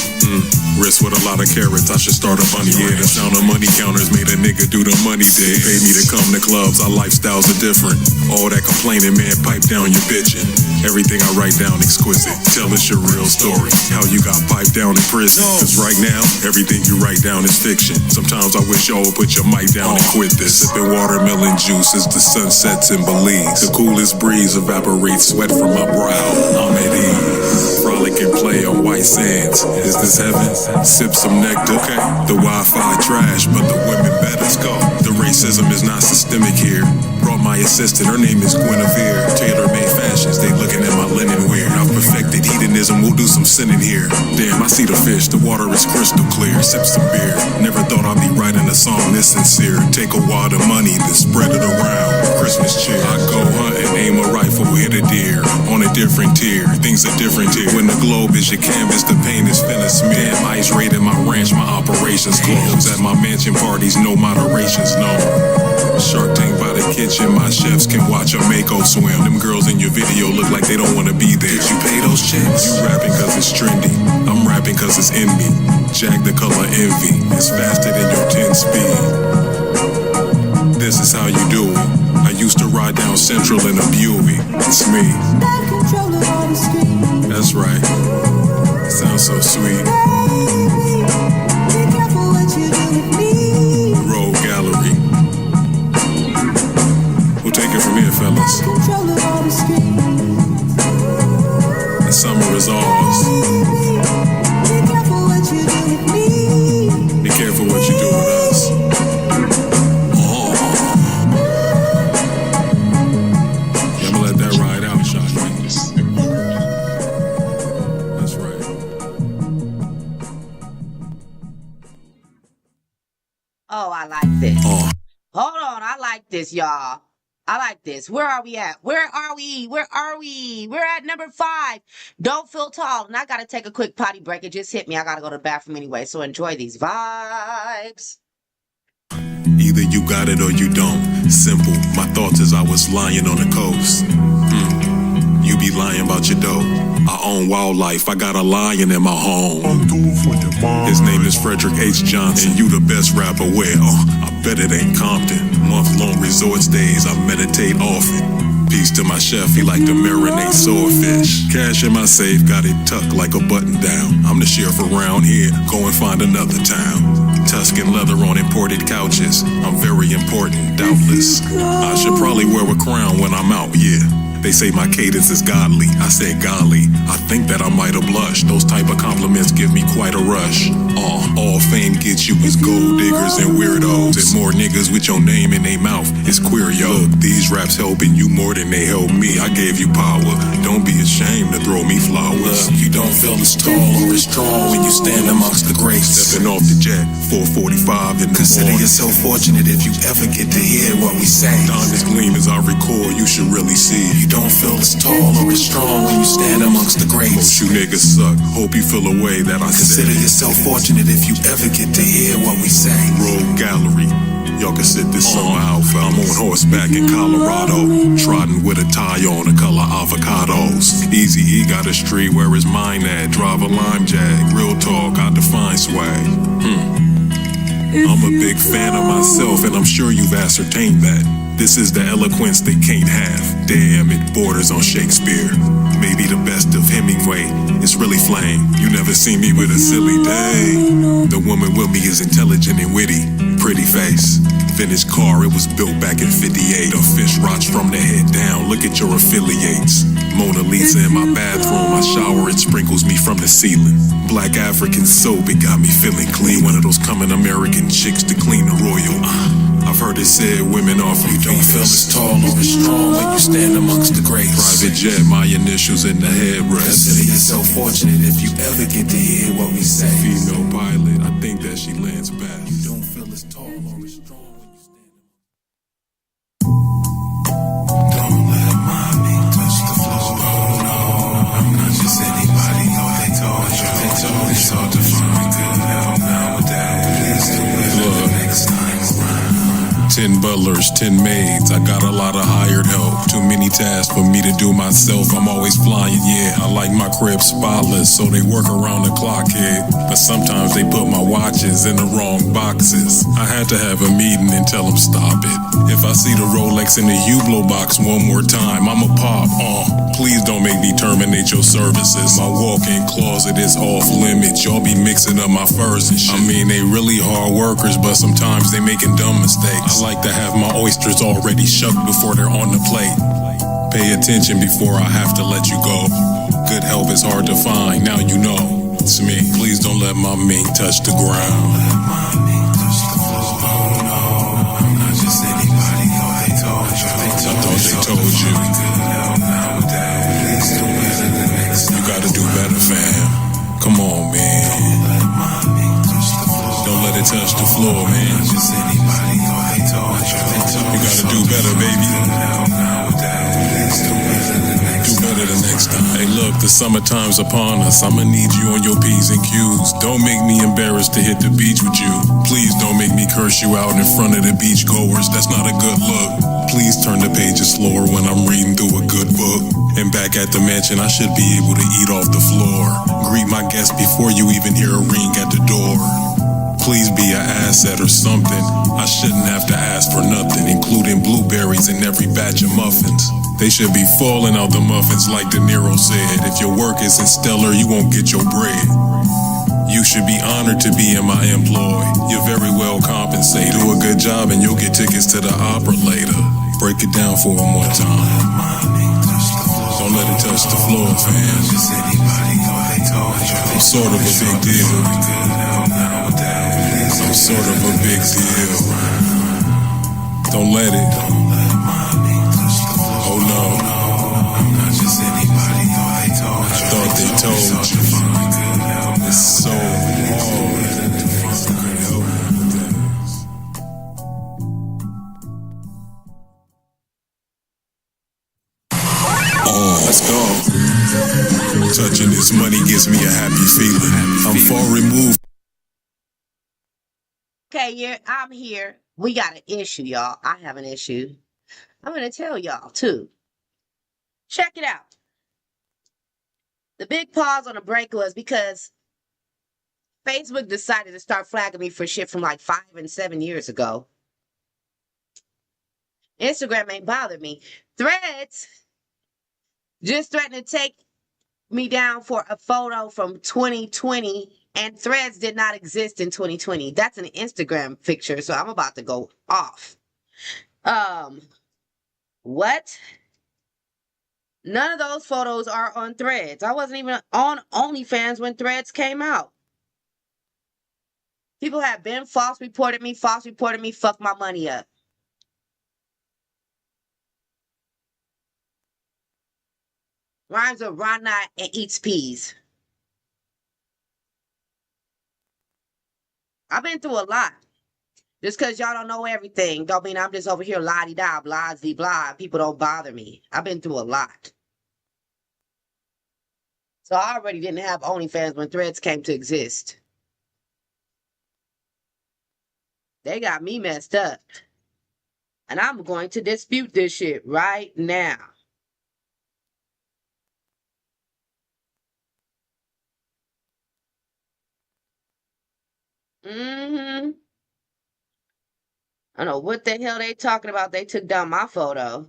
Wrist with a lot of carrots, I should start a funny. Yeah, the sound of money counters made a nigga do the money day. Pay me to come to clubs, our lifestyles are different. All that complaining, man, pipe down your bitching. Everything I write down exquisite. Tell us your real story, how you got piped down in prison. Cause right now, everything you write down is fiction. Sometimes I wish y'all would put your mic down and quit this. Sipping watermelon juice as the sun sets in Belize. The coolest breeze evaporates sweat from my brow. I'm at ease. Frolic and play on white sands. Is this heaven? Sip some nectar. Okay. The Wi-Fi trash, but the women better. Let's go. The racism is not systemic here. Brought my assistant, her name is Guinevere. Tailor-made fashions, they looking at my linen wear. I've perfected hedonism, we'll do some sinning here. Damn, I see the fish, the water is crystal clear. Sip some beer, never thought I'd be writing a song this sincere. Take a wad of money, then spread it around. Christmas cheer, I go hunting, aim a rifle, hit a deer. On a different tier, things are different here. When the globe is your canvas, the paint is finna smear. Damn, ice raided my ranch, my operations closed. At my mansion parties, no moderation's known. Shark Tank by the kitchen, my chefs can watch a Mako swim. Them girls in your video look like they don't wanna be there. Did you pay those checks? You rapping cause it's trendy, I'm rapping cause it's in me. Jack the color envy, it's faster than your 10 speed. This is how you do it. I used to ride down Central in a Buick. It's me. That's right. It sounds so sweet. Road Gallery. We'll take it from here, fellas. The summer is ours. Be careful what you do with us. Yeah, I'm gonna let that ride out, Shotgun. That's right. Oh, I like this. Hold on, I like this, y'all. I like this. Where are we at? Where are we? Where are we? We're at number 5. Don't feel tall. And I got to take a quick potty break. It just hit me. I got to go to the bathroom anyway. So enjoy these vibes. Either you got it or you don't. Simple. My thoughts as I was lying on the coast. You be lying about your dough. I own wildlife, I got a lion in my home. His name is Frederick H. Johnson. You the best rapper, well, I bet it ain't Compton. Month-long resort stays, I meditate often. Peace to my chef, he like to marinate swordfish. Cash in my safe, got it tucked like a button down. I'm the sheriff around here, go and find another town. Tuscan leather on imported couches, I'm very important, doubtless. I should probably wear a crown when I'm out, yeah. They say my cadence is godly, I said golly, I think that I might have blushed. Those type of compliments give me quite a rush. All fame gets you is gold diggers and weirdos, and more niggas with your name in their mouth. It's queer, yo. Look, these raps helping you more than they help me. I gave you power, don't be ashamed to throw me flowers. Look, you don't feel as tall or as strong when you stand amongst the greats. Stepping off the jet, 4:45 in the Consider morning. Yourself fortunate if you ever get to hear what we say. Diamonds gleam as I record, you should really see. You don't feel as tall or as strong when you stand amongst the greats. Most you niggas suck, hope you feel a way that I Consider yourself fortunate if you ever get to hear what we say. Road Gallery, y'all can sit this summer out, fam. I'm on horseback in Colorado, trotting with a tie on the color avocados. Easy E got a street where his mind at, drive a lime jag. Real talk, I define swag. I'm a big fan of myself, and I'm sure you've ascertained that. This is the eloquence they can't have. Damn, it borders on Shakespeare. Maybe the best of Hemingway. It's really flame. You never see me with a silly day. The woman with me is intelligent and witty. Pretty face. vintage car, it was built back in 58. The fish rots from the head down, look at your affiliates. Mona Lisa in my bathroom, I shower, it sprinkles me from the ceiling. Black African soap, it got me feeling clean. One of those common American chicks to clean the royal. I've heard it said women are from You don't feel as tall or as strong when you stand amongst the greats. Private jet, my initials in the headrest. Consider yourself fortunate if you ever get to hear what we say. Female pilot, I think that she lands best. You don't feel as tall or as strong when you stand. Don't let mommy touch the floor. Oh no, I'm not just anybody. Oh, they told you. They told you. It's hard to find good help now with that. Please do it the next time around. 10 butlers, 10 maids, I got a lot of hired help. Too many tasks for me to do myself, I'm always flying, yeah. I like my crib spotless, so they work around the clock here. But sometimes they put my watches in the wrong boxes. I had to have a meeting and tell them stop it. If I see the Rolex in the Hublot box one more time, I'ma pop, please don't make me terminate your services. My walk-in closet is off limits, y'all be mixing up my furs and shit. I mean, they really hard workers, but sometimes they making dumb mistakes. I like to have my oysters already shucked before they're on the plate. Pay attention before I have to let you go. Good help is hard to find, now you know. It's me, please don't let my mink touch the ground. Let mommy touch the floor. Oh no, I'm not just anybody. Oh, they told you. I thought they told you. Good help now with that. Please do better the next time. You gotta do better, fam. Come on, man. Don't let mommy touch the floor. Don't let it touch the floor, man. Not just anybody. Oh, they told you. You gotta do better, baby. Good help now with that. Please do better the next Do time. better the next time. Hey, look, the summertime's upon us. I'ma need you on your P's and Q's. Don't make me embarrassed to hit the beach with you. Please don't make me curse you out in front of the beach goers. That's not a good look. Please turn the pages slower when I'm reading through a good book. And back at the mansion, I should be able to eat off the floor. Greet my guests before you even hear a ring at the door. Please be an asset or something. I shouldn't have to ask for nothing, including blueberries in every batch of muffins. They should be falling out the muffins like De Niro said. If your work isn't stellar, you won't get your bread. You should be honored to be in my employ. You're very well compensated. Do a good job and you'll get tickets to the opera later. Break it down for them one time. Don't let it touch the floor, fam. I'm sort of a big deal. I'm sort of a big deal. Don't let it. Oh no. I thought they told you. It's so hard to find good help nowadays. Let's go. Touching this money gives me a happy feeling. I'm far removed. Okay, yeah, I'm here. We got an issue, y'all. I have an issue. I'm going to tell y'all, too. Check it out. The big pause on the break was because Facebook decided to start flagging me for shit from like 5 and 7 years ago. Instagram ain't bothered me. Threads just threatened to take me down for a photo from 2020, and Threads did not exist in 2020. That's an Instagram picture, so I'm about to go off. What? None of those photos are on Threads. I wasn't even on OnlyFans when Threads came out. People have been false reported me, fucked my money up. Rhymes with Rana and eats peas. I've been through a lot. Just because y'all don't know everything don't mean I'm just over here la-di-da, blah-zi-blah. People don't bother me. I've been through a lot. So I already didn't have OnlyFans when Threads came to exist. They got me messed up. And I'm going to dispute this shit right now. I don't know what the hell they talking about. They took down my photo.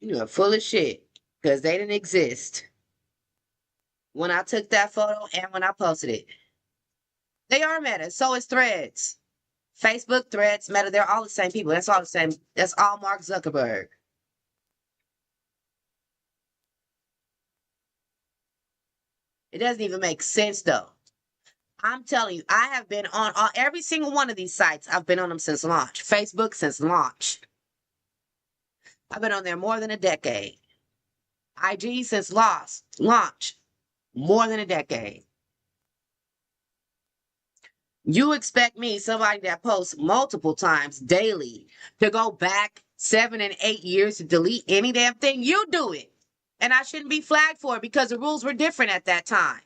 You know, full of shit. Because they didn't exist. when I took that photo and when I posted it. They are Meta. So is Threads. Facebook, Threads, Meta, they're all the same people. That's all the same. That's all Mark Zuckerberg. It doesn't even make sense, though. I'm telling you, I have been on every single one of these sites. I've been on them since launch. Facebook since launch. I've been on there more than a decade. IG since launch. More than a decade. You expect me, somebody that posts multiple times daily, to go back 7 and 8 years to delete any damn thing? You do it. And I shouldn't be flagged for it because the rules were different at that time.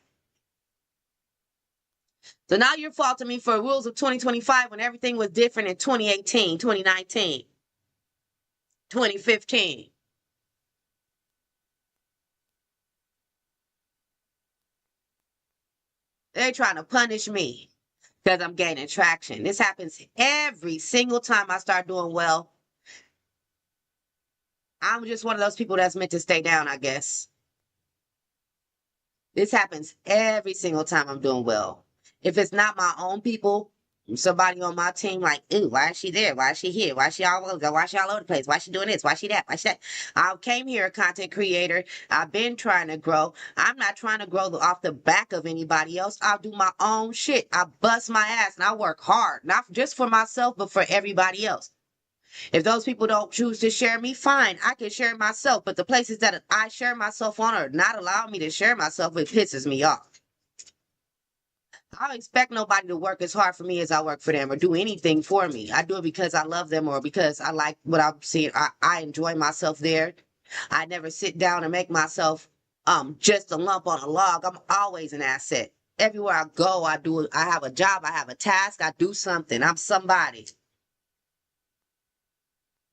So now you're faulting me for rules of 2025 when everything was different in 2018, 2019, 2015. They're trying to punish me because I'm gaining traction. This happens every single time I start doing well. I'm just one of those people that's meant to stay down, I guess. This happens every single time I'm doing well. If it's not my own people, somebody on my team like, ooh, why is she there? Why is she here? Why is she all over? Why is she all over the place? Why is she doing this? Why is she that? Why is she that? I came here a content creator. I've been trying to grow. I'm not trying to grow off the back of anybody else. I'll do my own shit. I bust my ass and I work hard, not just for myself, but for everybody else. If those people don't choose to share me, fine, I can share myself. But the places that I share myself on are not allowing me to share myself. It pisses me off. I don't expect nobody to work as hard for me as I work for them or do anything for me. I do it because I love them or because I like what I'm seeing. I enjoy myself there. I never sit down and make myself just a lump on a log. I'm always an asset. Everywhere I go, I have a job, I have a task, I do something. I'm somebody.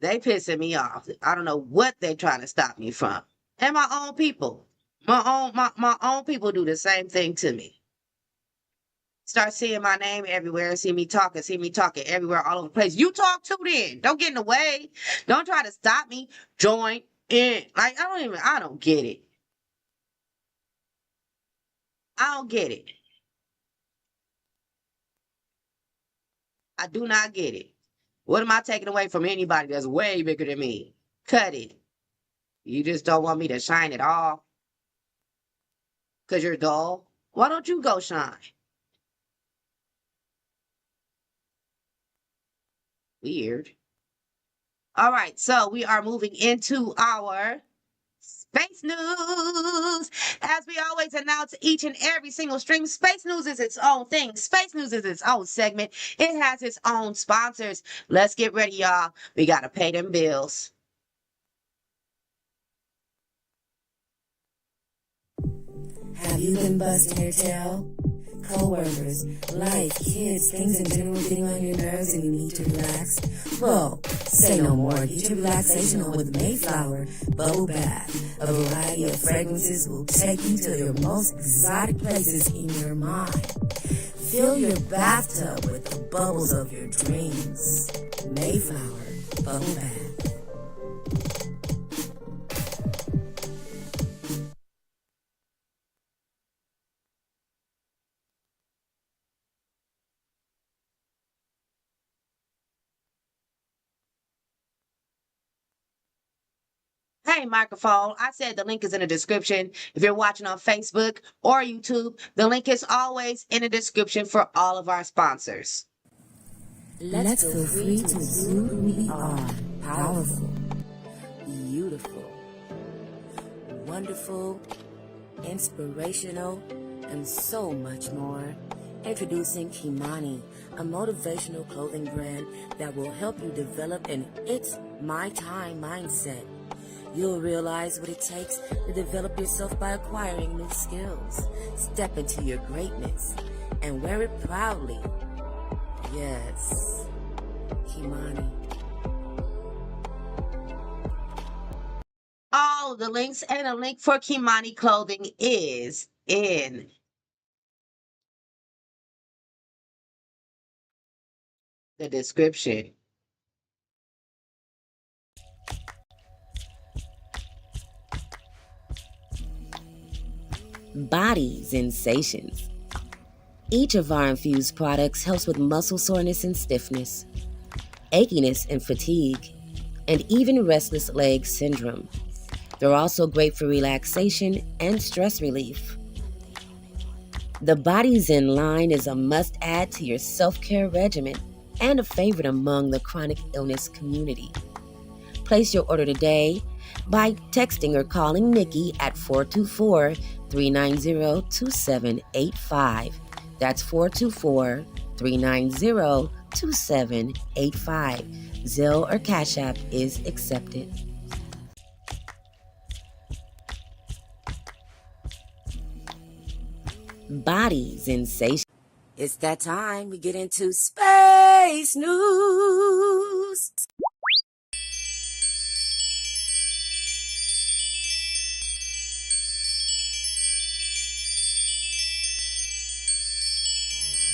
They pissing me off. I don't know what they're trying to stop me from. And my own people. My own people do the same thing to me. Start seeing my name everywhere, see me talking everywhere, all over the place. You talk too then. Don't get in the way. Don't try to stop me. Join in. Like, I don't get it. I don't get it. I do not get it. What am I taking away from anybody that's way bigger than me? Cut it. You just don't want me to shine at all? Because you're dull? Why don't you go shine? Weird. All right, so we are moving into our space news. As we always announce each and every single stream, space news is its own thing. Space news is its own segment. It has its own sponsors. Let's get ready, y'all. We got to pay them bills. Have you been busting your tail? Co-workers, life, kids, things in general getting on your nerves and you need to relax? Well, say no more. Get your relaxation on with Mayflower Bubble Bath. A variety of fragrances will take you to your most exotic places in your mind. Fill your bathtub with the bubbles of your dreams. Mayflower Bubble Bath. Hey, microphone. I said the link is in the description. If you're watching on Facebook or YouTube, the link is always in the description for all of our sponsors. Let's feel free to be who we are. Powerful, beautiful, wonderful, inspirational, and so much more. Introducing Kimani, a motivational clothing brand that will help you develop an It's My Time mindset. You'll realize what it takes to develop yourself by acquiring new skills. Step into your greatness and wear it proudly. Yes, Kimani. All of the links and a link for Kimani clothing is in the description. Body sensations. Each of our infused products helps with muscle soreness and stiffness, achiness and fatigue, and even restless leg syndrome. They're also great for relaxation and stress relief. The Body Zen line is a must-add to your self-care regimen and a favorite among the chronic illness community. Place your order today by texting or calling Nikki at 424-390-2785. That's 424-390-2785. Zelle or Cash App is accepted. Body sensation. It's that time we get into space news.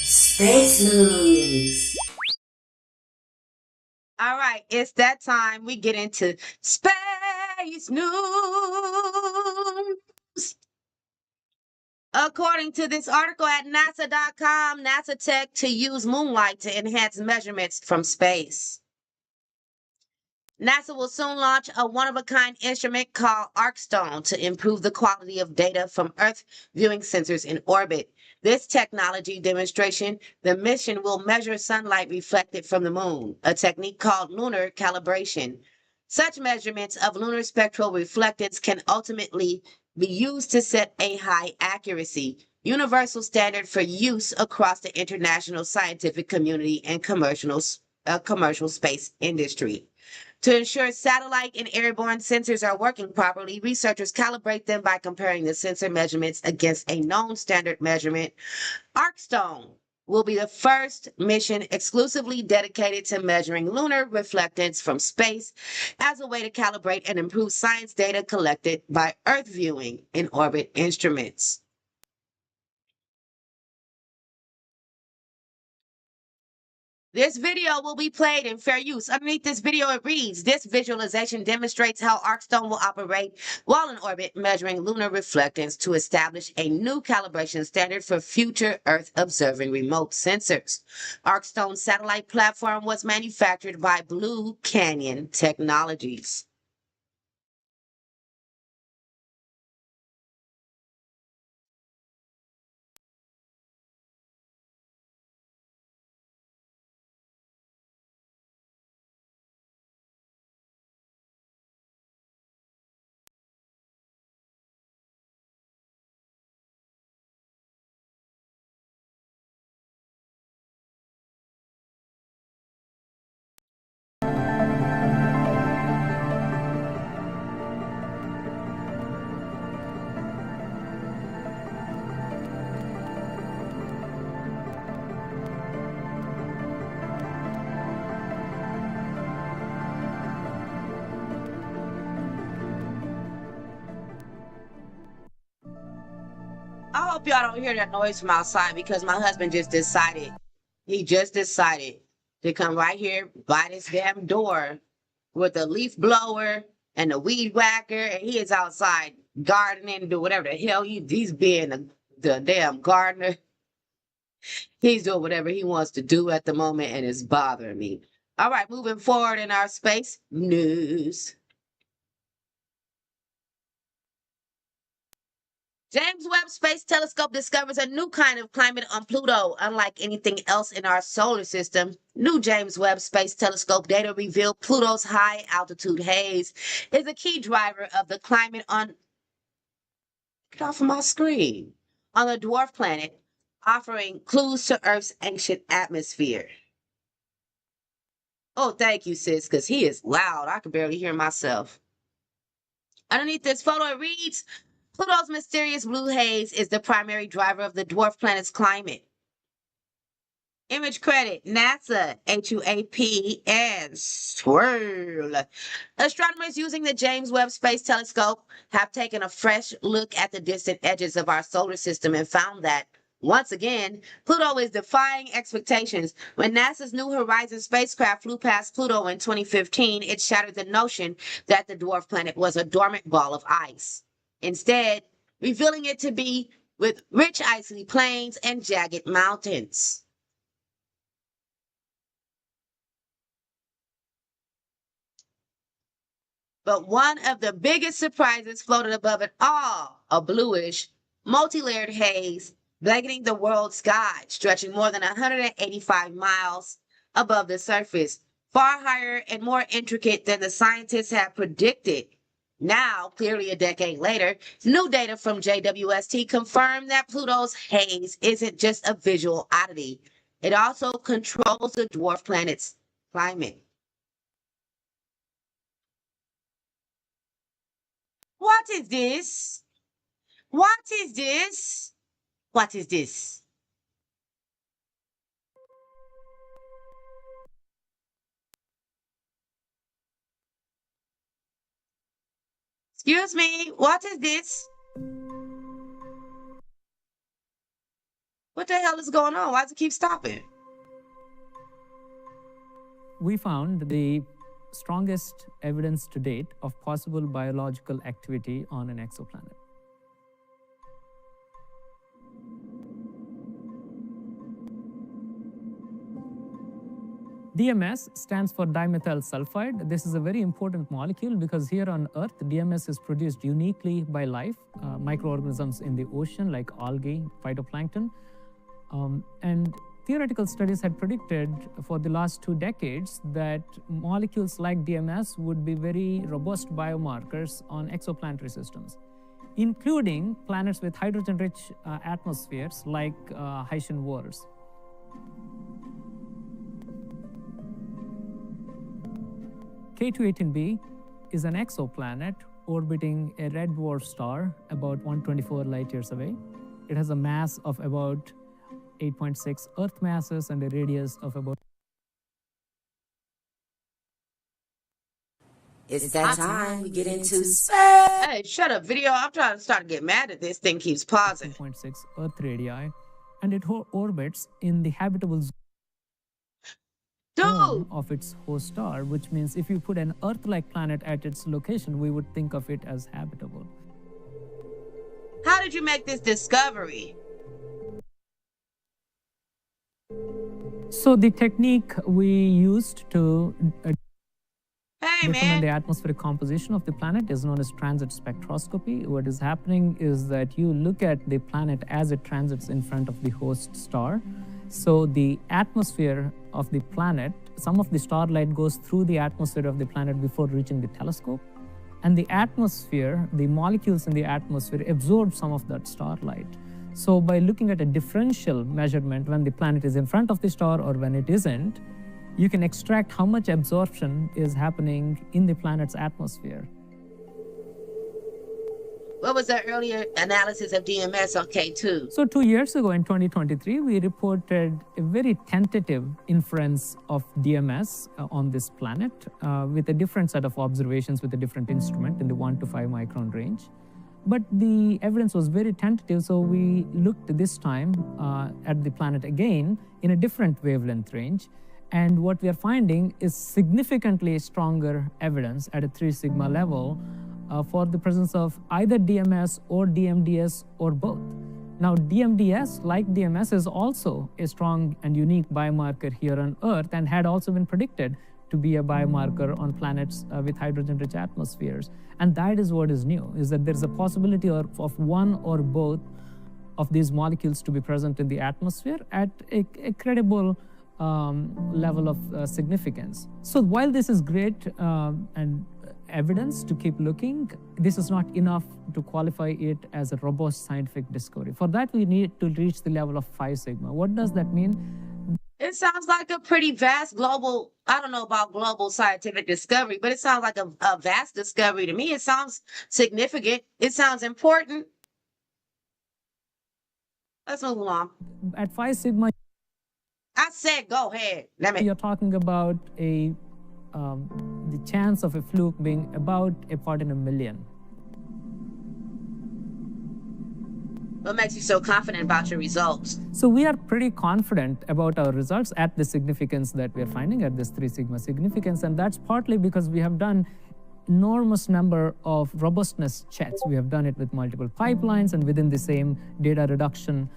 Space news. All right, it's that time we get into space news. According to this article at NASA.com, NASA tech to use moonlight to enhance measurements from space. NASA will soon launch a one-of-a-kind instrument called ArcStone to improve the quality of data from Earth viewing sensors in orbit. This technology demonstration, the mission will measure sunlight reflected from the moon, a technique called lunar calibration. Such measurements of lunar spectral reflectance can ultimately be used to set a high accuracy, universal standard for use across the international scientific community and commercial space industry. To ensure satellite and airborne sensors are working properly, researchers calibrate them by comparing the sensor measurements against a known standard measurement. ArcStone will be the first mission exclusively dedicated to measuring lunar reflectance from space as a way to calibrate and improve science data collected by Earth viewing in orbit instruments. This video will be played in fair use. Underneath this video, it reads, this visualization demonstrates how ArcStone will operate while in orbit, measuring lunar reflectance to establish a new calibration standard for future Earth-observing remote sensors. ArcStone's satellite platform was manufactured by Blue Canyon Technologies. I hope y'all don't hear that noise from outside because my husband he just decided to come right here by this damn door with a leaf blower and a weed whacker, and he is outside gardening, do whatever the hell he's being the damn gardener. He's doing whatever he wants to do at the moment, and it's bothering me. All right, moving forward in our space news. James Webb Space Telescope discovers a new kind of climate on Pluto. Unlike anything else in our solar system, new James Webb Space Telescope data reveal Pluto's high altitude haze is a key driver of the climate on, get off of my screen, on the dwarf planet, offering clues to Earth's ancient atmosphere. Oh, thank you, sis, because he is loud. I can barely hear myself. Underneath this photo, it reads, Pluto's mysterious blue haze is the primary driver of the dwarf planet's climate. Image credit, NASA, HUAP, and swirl. Astronomers using the James Webb Space Telescope have taken a fresh look at the distant edges of our solar system and found that, once again, Pluto is defying expectations. When NASA's New Horizons spacecraft flew past Pluto in 2015, it shattered the notion that the dwarf planet was a dormant ball of ice. Instead, revealing it to be with rich icy plains and jagged mountains. But one of the biggest surprises floated above it all, a bluish, multi-layered haze blanketing the world sky, stretching more than 185 miles above the surface, far higher and more intricate than the scientists had predicted. Now, clearly a decade later, new data from JWST confirmed that Pluto's haze isn't just a visual oddity. It also controls the dwarf planet's climate. What is this? What is this? What is this? Excuse me, what is this? What the hell is going on? Why does it keep stopping? We found the strongest evidence to date of possible biological activity on an exoplanet. DMS stands for dimethyl sulfide. This is a very important molecule because here on Earth, DMS is produced uniquely by life, microorganisms in the ocean like algae, phytoplankton. And theoretical studies had predicted for the last 2 decades that molecules like DMS would be very robust biomarkers on exoplanetary systems, including planets with hydrogen-rich atmospheres like Haitian worlds. K218b is an exoplanet orbiting a red dwarf star about 124 light years away. It has a mass of about 8.6 Earth masses and a radius of about... It's that time we get into space. Hey, shut up, video. I'm trying to start to get mad at this thing keeps pausing. 2.6 Earth radii, and it orbits in the habitable zone of its host star, which means if you put an Earth-like planet at its location, we would think of it as habitable. How did you make this discovery? So the technique we used to determine the atmospheric composition of the planet is known as transit spectroscopy. What is happening is that you look at the planet as it transits in front of the host star. So the atmosphere of the planet, some of the starlight goes through the atmosphere of the planet before reaching the telescope. And the atmosphere, the molecules in the atmosphere absorb some of that starlight. So by looking at a differential measurement when the planet is in front of the star or when it isn't, you can extract how much absorption is happening in the planet's atmosphere. What was the earlier analysis of DMS on K2? So 2 years ago in 2023, we reported a very tentative inference of DMS on this planet with a different set of observations with a different instrument in the 1 to 5 micron range. But the evidence was very tentative, so we looked this time at the planet again in a different wavelength range. And what we are finding is significantly stronger evidence at a 3 sigma level for the presence of either DMS or DMDS or both. Now, DMDS, like DMS, is also a strong and unique biomarker here on Earth and had also been predicted to be a biomarker on planets with hydrogen-rich atmospheres. And that is what is new, is that there's a possibility of one or both of these molecules to be present in the atmosphere at a credible level of significance. So while this is great and evidence to keep looking, this is not enough to qualify it as a robust scientific discovery. For that, we need to reach the level of 5 sigma. What does that mean? It sounds like a pretty vast global, I don't know about global scientific discovery, but it sounds like a vast discovery to me. It sounds significant. It sounds important. Let's move along. At 5 sigma, I said go ahead. You're talking about the chance of a fluke being about a part in a million. What makes you so confident about your results? So we are pretty confident about our results at the significance that we are finding at this 3 sigma significance. And that's partly because we have done enormous number of robustness checks. We have done it with multiple pipelines, and within the same data reduction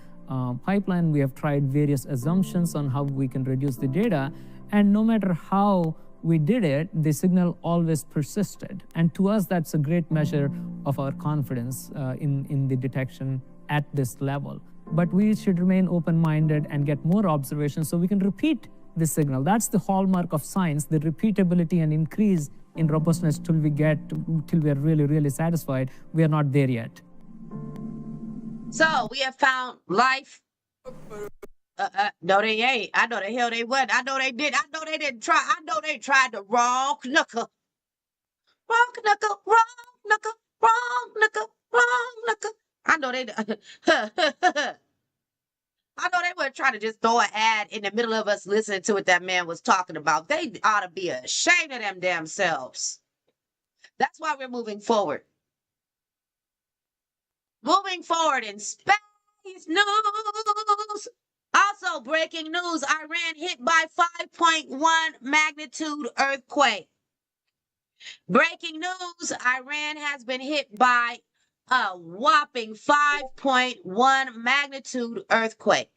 pipeline, we have tried various assumptions on how we can reduce the data. And no matter how we did it, the signal always persisted. And to us, that's a great measure of our confidence in the detection at this level. But we should remain open-minded and get more observations so we can repeat the signal. That's the hallmark of science, the repeatability and increase in robustness till we are really, really satisfied. We are not there yet. So we have found life. No, they ain't. I know the hell they wasn't. I know they did. I know they didn't try. I know they tried the wrong knuckle. Wrong knuckle, wrong knuckle, wrong knuckle, wrong knuckle. I know they I know they weren't trying to just throw an ad in the middle of us listening to what that man was talking about. They ought to be ashamed of them damn selves. That's why we're moving forward. Moving forward in space news. Also, breaking news, Iran hit by 5.1 magnitude earthquake. Breaking news, Iran has been hit by a whopping 5.1 magnitude earthquake.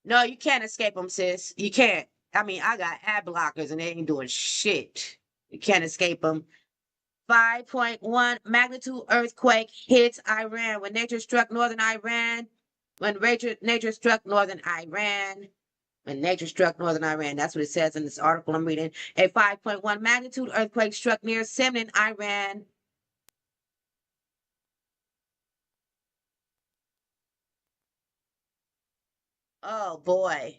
No, you can't escape them, sis. You can't. I mean, I got ad blockers and they ain't doing shit. You can't escape them. 5.1 magnitude earthquake hits Iran. When nature struck northern Iran, nature struck northern Iran, that's what it says in this article I'm reading. A 5.1 magnitude earthquake struck near Semnan, Iran. Oh boy.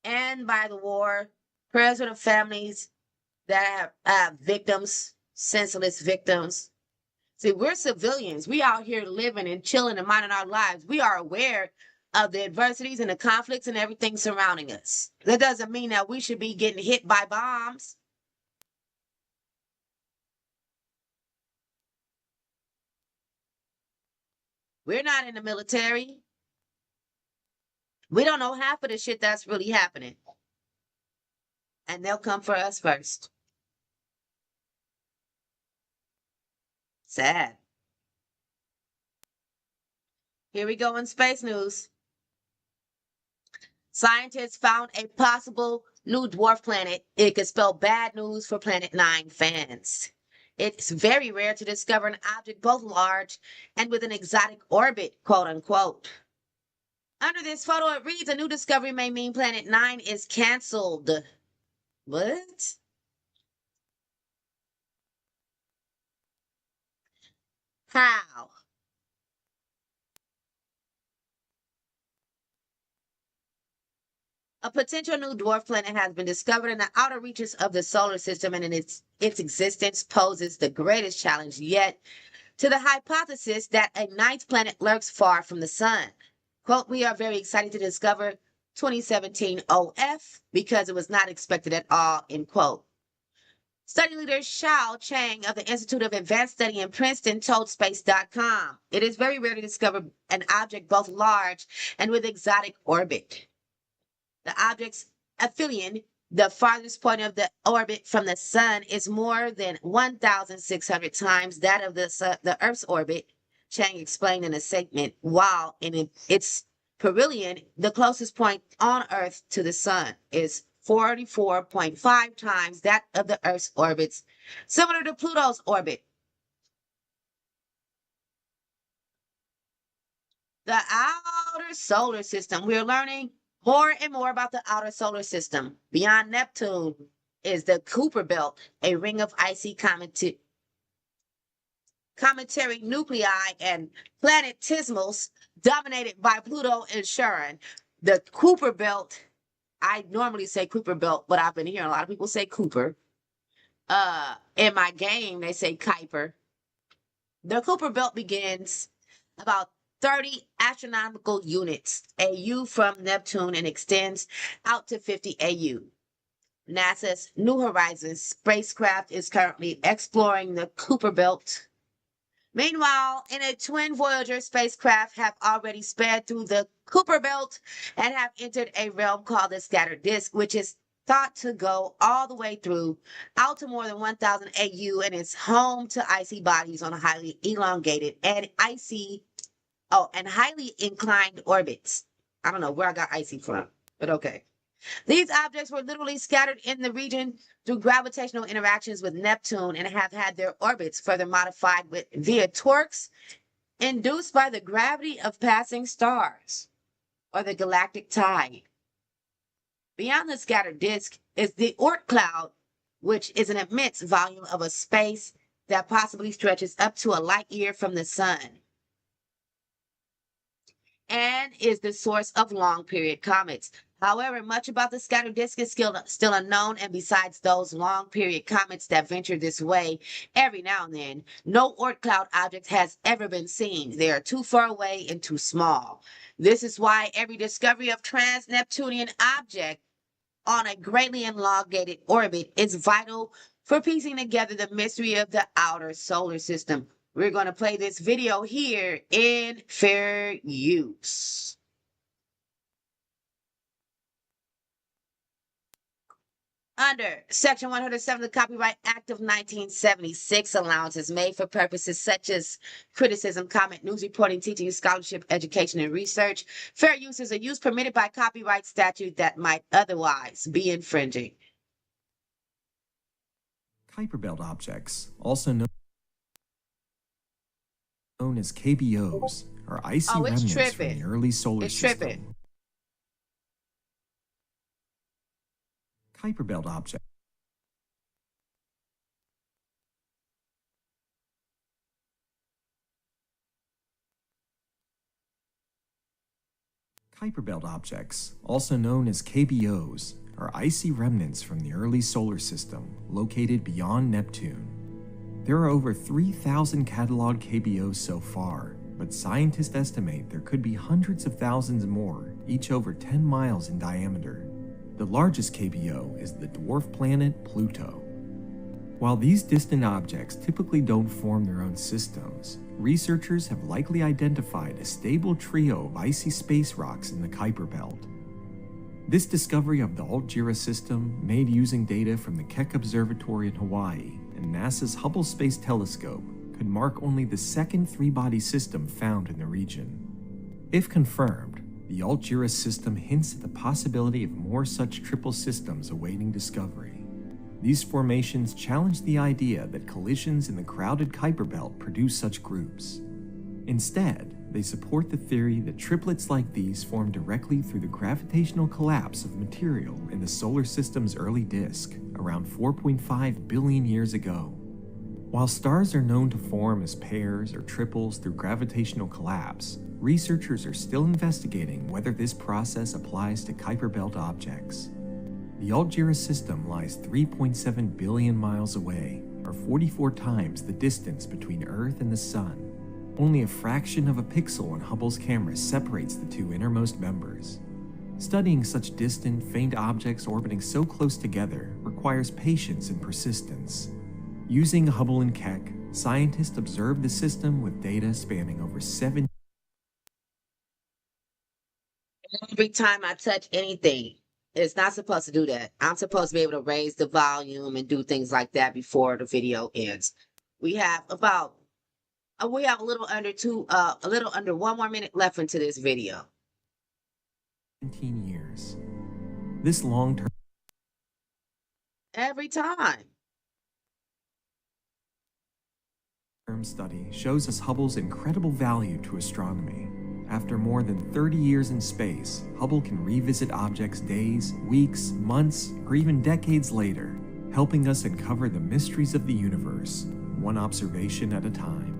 And by the war, prayers for the families that have victims, senseless victims. See, we're civilians. We out here living and chilling and minding our lives. We are aware of the adversities and the conflicts and everything surrounding us. That doesn't mean that we should be getting hit by bombs. We're not in the military. We don't know half of the shit that's really happening. And they'll come for us first. Sad. Here we go in space news. Scientists found a possible new dwarf planet. It could spell bad news for Planet 9 fans. It's very rare to discover an object both large and with an exotic orbit, quote unquote. Under this photo, it reads, a new discovery may mean Planet 9 is canceled. What? How? A potential new dwarf planet has been discovered in the outer reaches of the solar system, and its existence poses the greatest challenge yet to the hypothesis that a ninth planet lurks far from the sun. Quote, we are very excited to discover 2017 OF because it was not expected at all, end quote. Study leader Xiao Chang of the Institute of Advanced Study in Princeton told Space.com, it is very rare to discover an object both large and with exotic orbit. The object's aphelion, the farthest point of the orbit from the sun, is more than 1,600 times that of the Earth's orbit, Chang explained in a segment, while in its perihelion, the closest point on Earth to the sun is 44.5 times that of the Earth's orbits, similar to Pluto's orbit. The outer solar system. We're learning more and more about the outer solar system. Beyond Neptune is the Kuiper Belt, a ring of icy cometary nuclei and planetesimals dominated by Pluto and Charon. The Kuiper Belt, I normally say Kuiper Belt, but I've been hearing a lot of people say Cooper. In my game, they say Kuiper. The Kuiper Belt begins about 30 astronomical units, AU, from Neptune and extends out to 50 AU. NASA's New Horizons spacecraft is currently exploring the Kuiper Belt. Meanwhile, in a twin Voyager spacecraft have already sped through the Kuiper belt and have entered a realm called the scattered disk, which is thought to go all the way through out to more than 1,000 AU and is home to icy bodies on a highly elongated and highly inclined orbits. I don't know where I got icy from, but okay. These objects were literally scattered in the region through gravitational interactions with Neptune and have had their orbits further modified via torques induced by the gravity of passing stars or the galactic tide. Beyond the scattered disk is the Oort cloud, which is an immense volume of a space that possibly stretches up to a light year from the sun and is the source of long period comets. However, much about the scattered disk is still unknown, and besides those long period comets that venture this way every now and then, no Oort cloud object has ever been seen. They are too far away and too small. This is why every discovery of trans-Neptunian object on a greatly elongated orbit is vital for piecing together the mystery of the outer solar system. We're going to play this video here in fair use. Under Section 107 of the Copyright Act of 1976, allowances made for purposes such as criticism, comment, news reporting, teaching, scholarship, education, and research. Fair use is a use permitted by copyright statute that might otherwise be infringing. Kuiper belt objects, also known as KBOs, are icy remnants from the early solar system. Kuiper belt object. Kuiper belt objects, also known as KBOs, are icy remnants from the early solar system located beyond Neptune. There are over 3,000 cataloged KBOs so far, but scientists estimate there could be hundreds of thousands more, each over 10 miles in diameter. The largest KBO is the dwarf planet Pluto. While these distant objects typically don't form their own systems, researchers have likely identified a stable trio of icy space rocks in the Kuiper belt. This discovery of the Alt-Gira system, made using data from the Keck Observatory in Hawaii and NASA's Hubble Space Telescope, could mark only the second three-body system found in the region. If confirmed, the Alt-Gira system hints at the possibility of more such triple systems awaiting discovery. These formations challenge the idea that collisions in the crowded Kuiper belt produce such groups. Instead, they support the theory that triplets like these form directly through the gravitational collapse of material in the solar system's early disk, around 4.5 billion years ago. While stars are known to form as pairs or triples through gravitational collapse, researchers are still investigating whether this process applies to Kuiper belt objects. The Alt-Gira system lies 3.7 billion miles away, or 44 times the distance between Earth and the Sun. Only a fraction of a pixel on Hubble's camera separates the two innermost members. Studying such distant, faint objects orbiting so close together requires patience and persistence. Using Hubble and Keck, scientists observed the system with data spanning over 7. Every time I touch anything, it's not supposed to do that. I'm supposed to be able to raise the volume and do things like that before the video ends. We have a little under 1 more minute left into this video. 17 years. This long-term Every time. study shows us Hubble's incredible value to astronomy. After more than 30 years in space, Hubble can revisit objects days, weeks, months, or even decades later, helping us uncover the mysteries of the universe, one observation at a time.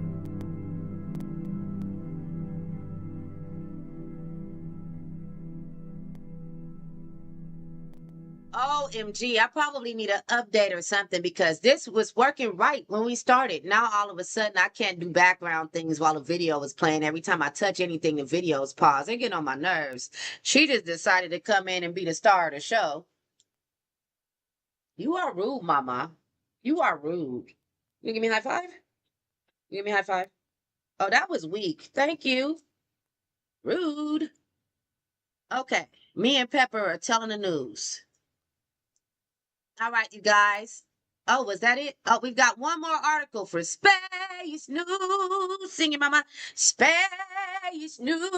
OMG, I probably need an update or something because this was working right when we started. Now all of a sudden I can't do background things while the video is playing. Every time I touch anything, the video is paused. They get on my nerves. She just decided to come in and be the star of the show. You are rude, mama. You are rude. You give me a high five? You give me a high five? Oh, that was weak. Thank you. Rude. Okay, me and Pepper are telling the news. All right, you guys. Oh, was that it? Oh, we've got one more article for Space News. Sing it, mama. Space News.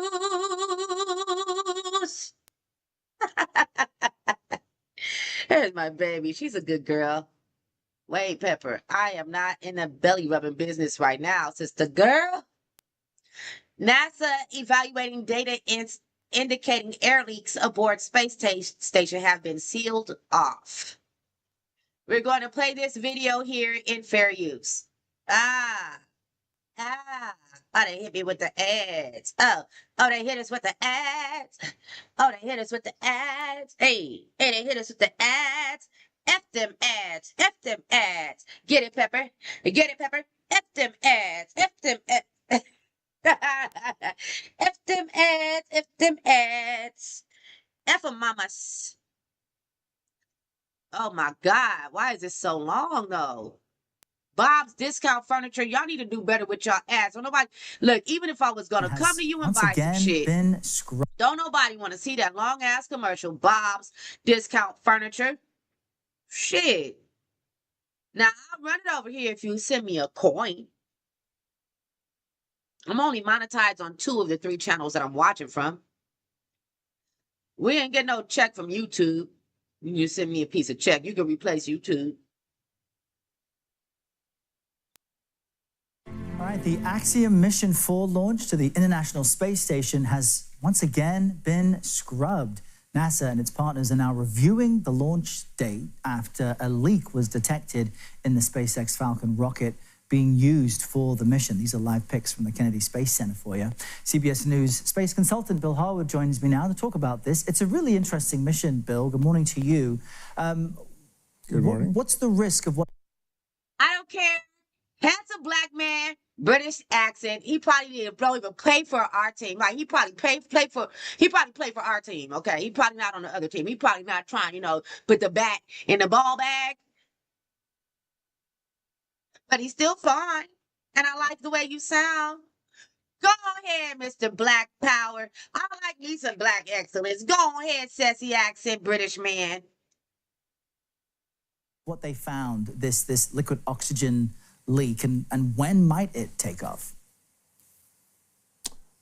There's my baby. She's a good girl. Wait, Pepper, I am not in the belly rubbing business right now, sister girl. NASA evaluating data indicating air leaks aboard space station have been sealed off. We're going to play this video here in fair use. Oh, they hit me with the ads. Oh, they hit us with the ads. Oh, they hit us with the ads. Hey, they hit us with the ads. F them ads. F them ads. Get it, Pepper. Get it, Pepper. F them ads. F them ads. F them ads. F them ads. F them mamas. Oh my God. Why is this so long though? Bob's Discount Furniture. Y'all need to do better with y'all ads. Don't nobody look, even if I was gonna come to you and buy some shit. Don't nobody want to see that long ass commercial. Bob's Discount Furniture. Shit. Now I'll run it over here if you send me a coin. I'm only monetized on 2 of the 3 channels that I'm watching from. We ain't getting no check from YouTube. You just send me a piece of check. You can replace YouTube. All right, the Axiom Mission 4 launch to the International Space Station has once again been scrubbed. NASA and its partners are now reviewing the launch date after a leak was detected in the SpaceX Falcon rocket being used for the mission. These are live pics from the Kennedy Space Center for you. CBS News space consultant Bill Harwood joins me now to talk about this. It's a really interesting mission, Bill. Good morning to you. Good morning. What's the risk of what? I don't care. Handsome black man, British accent. He probably don't even play for our team. Like he probably play for our team. Okay, he probably not on the other team. He probably not trying, put the bat in the ball bag. But he's still fine, and I like the way you sound. Go ahead, Mr. Black Power. I like me some black excellence. Go ahead, sassy accent British man. What they found, this liquid oxygen leak, and when might it take off?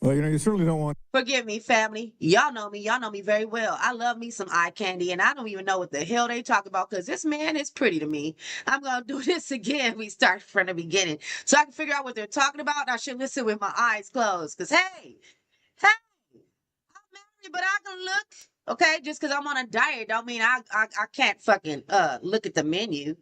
Well, you certainly don't want... Forgive me, family. Y'all know me. Y'all know me very well. I love me some eye candy, and I don't even know what the hell they talk about because this man is pretty to me. I'm going to do this again. We start from the beginning so I can figure out what they're talking about. I should listen with my eyes closed because, hey, I'm married, but I can look. Okay, just because I'm on a diet don't mean I can't fucking look at the menu.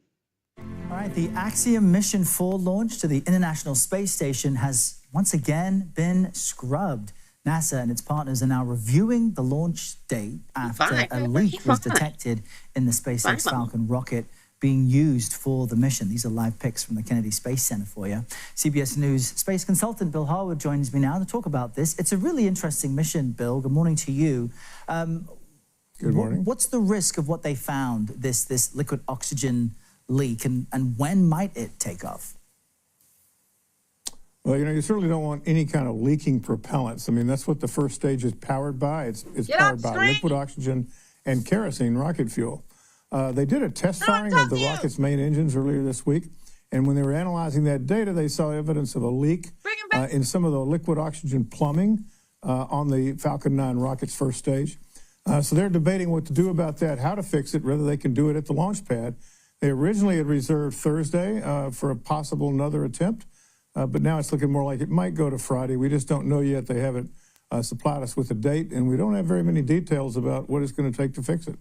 All right, the Axiom Mission 4 launch to the International Space Station has once again been scrubbed. NASA and its partners are now reviewing the launch date after a leak was detected in the SpaceX Falcon rocket being used for the mission. These are live pics from the Kennedy Space Center for you. CBS News space consultant Bill Harwood joins me now to talk about this. It's a really interesting mission, Bill. Good morning to you. Good morning. What's the risk of what they found, this liquid oxygen leak, and when might it take off? Well, you certainly don't want any kind of leaking propellants. I mean, that's what the first stage is powered by. It's powered by liquid oxygen and kerosene rocket fuel. They did a test firing of the rocket's main engines earlier this week, and when they were analyzing that data, they saw evidence of a leak in some of the liquid oxygen plumbing on the Falcon 9 rocket's first stage. So they're debating what to do about that, how to fix it, whether they can do it at the launch pad. They originally had reserved Thursday for a possible another attempt, but now it's looking more like it might go to Friday. We just don't know yet. They haven't supplied us with a date, and we don't have very many details about what it's going to take to fix it.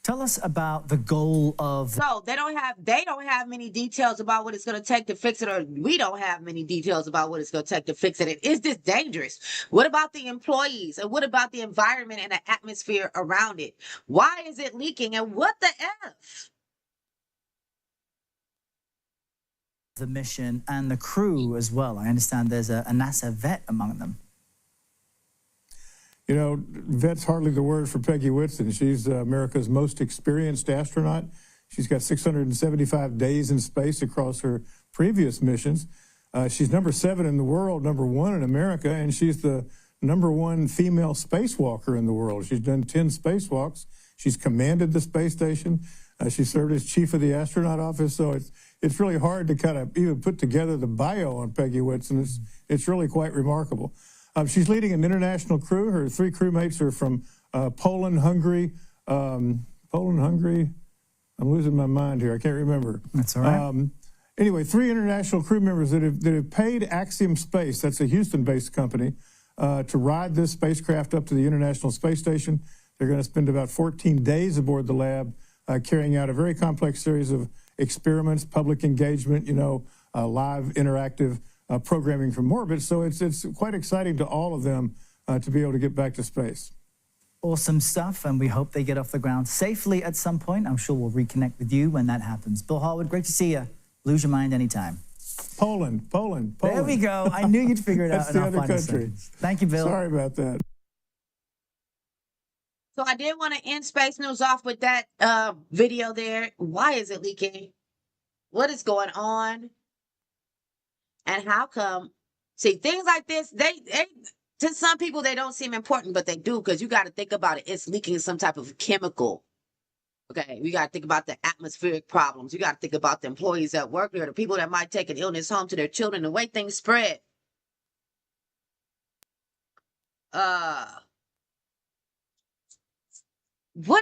Tell us about the goal of... No, they don't have many details about what it's going to take to fix it, or we don't have many details about what it's going to take to fix it. And is this dangerous? What about the employees? And what about the environment and the atmosphere around it? Why is it leaking? And what the F? The mission and the crew as well. I understand there's a NASA vet among them. Vet's hardly the word for Peggy Whitson. She's America's most experienced astronaut. She's got 675 days in space across her previous missions. She's number 7 in the world, number 1 in America, and she's the #1 female spacewalker in the world. She's done 10 spacewalks. She's commanded the space station. She served as chief of the astronaut office. So it's really hard to kind of even put together the bio on Peggy Whitson. It's really quite remarkable. She's leading an international crew. Her 3 crewmates are from Poland, Hungary. I'm losing my mind here. I can't remember. That's all right. Anyway, 3 international crew members that have paid Axiom Space, that's a Houston-based company, to ride this spacecraft up to the International Space Station. They're going to spend about 14 days aboard the lab, carrying out a very complex series of experiments, public engagement, live interactive programming from orbit. So it's quite exciting to all of them to be able to get back to space. Awesome stuff, and we hope they get off the ground safely at some point. I'm sure we'll reconnect with you when that happens. Bill Harwood, great to see you. Lose your mind anytime. Poland. There we go. I knew you'd figure it out. That's the other country. Seconds. Thank you, Bill. Sorry about that. So I did want to end Space News off with that video there. Why is it leaking? What is going on? And how come? See, things like this, they to some people, they don't seem important, but they do, because you got to think about it. It's leaking some type of chemical. Okay, we got to think about the atmospheric problems. You got to think about the employees that work there, the people that might take an illness home to their children, the way things spread. What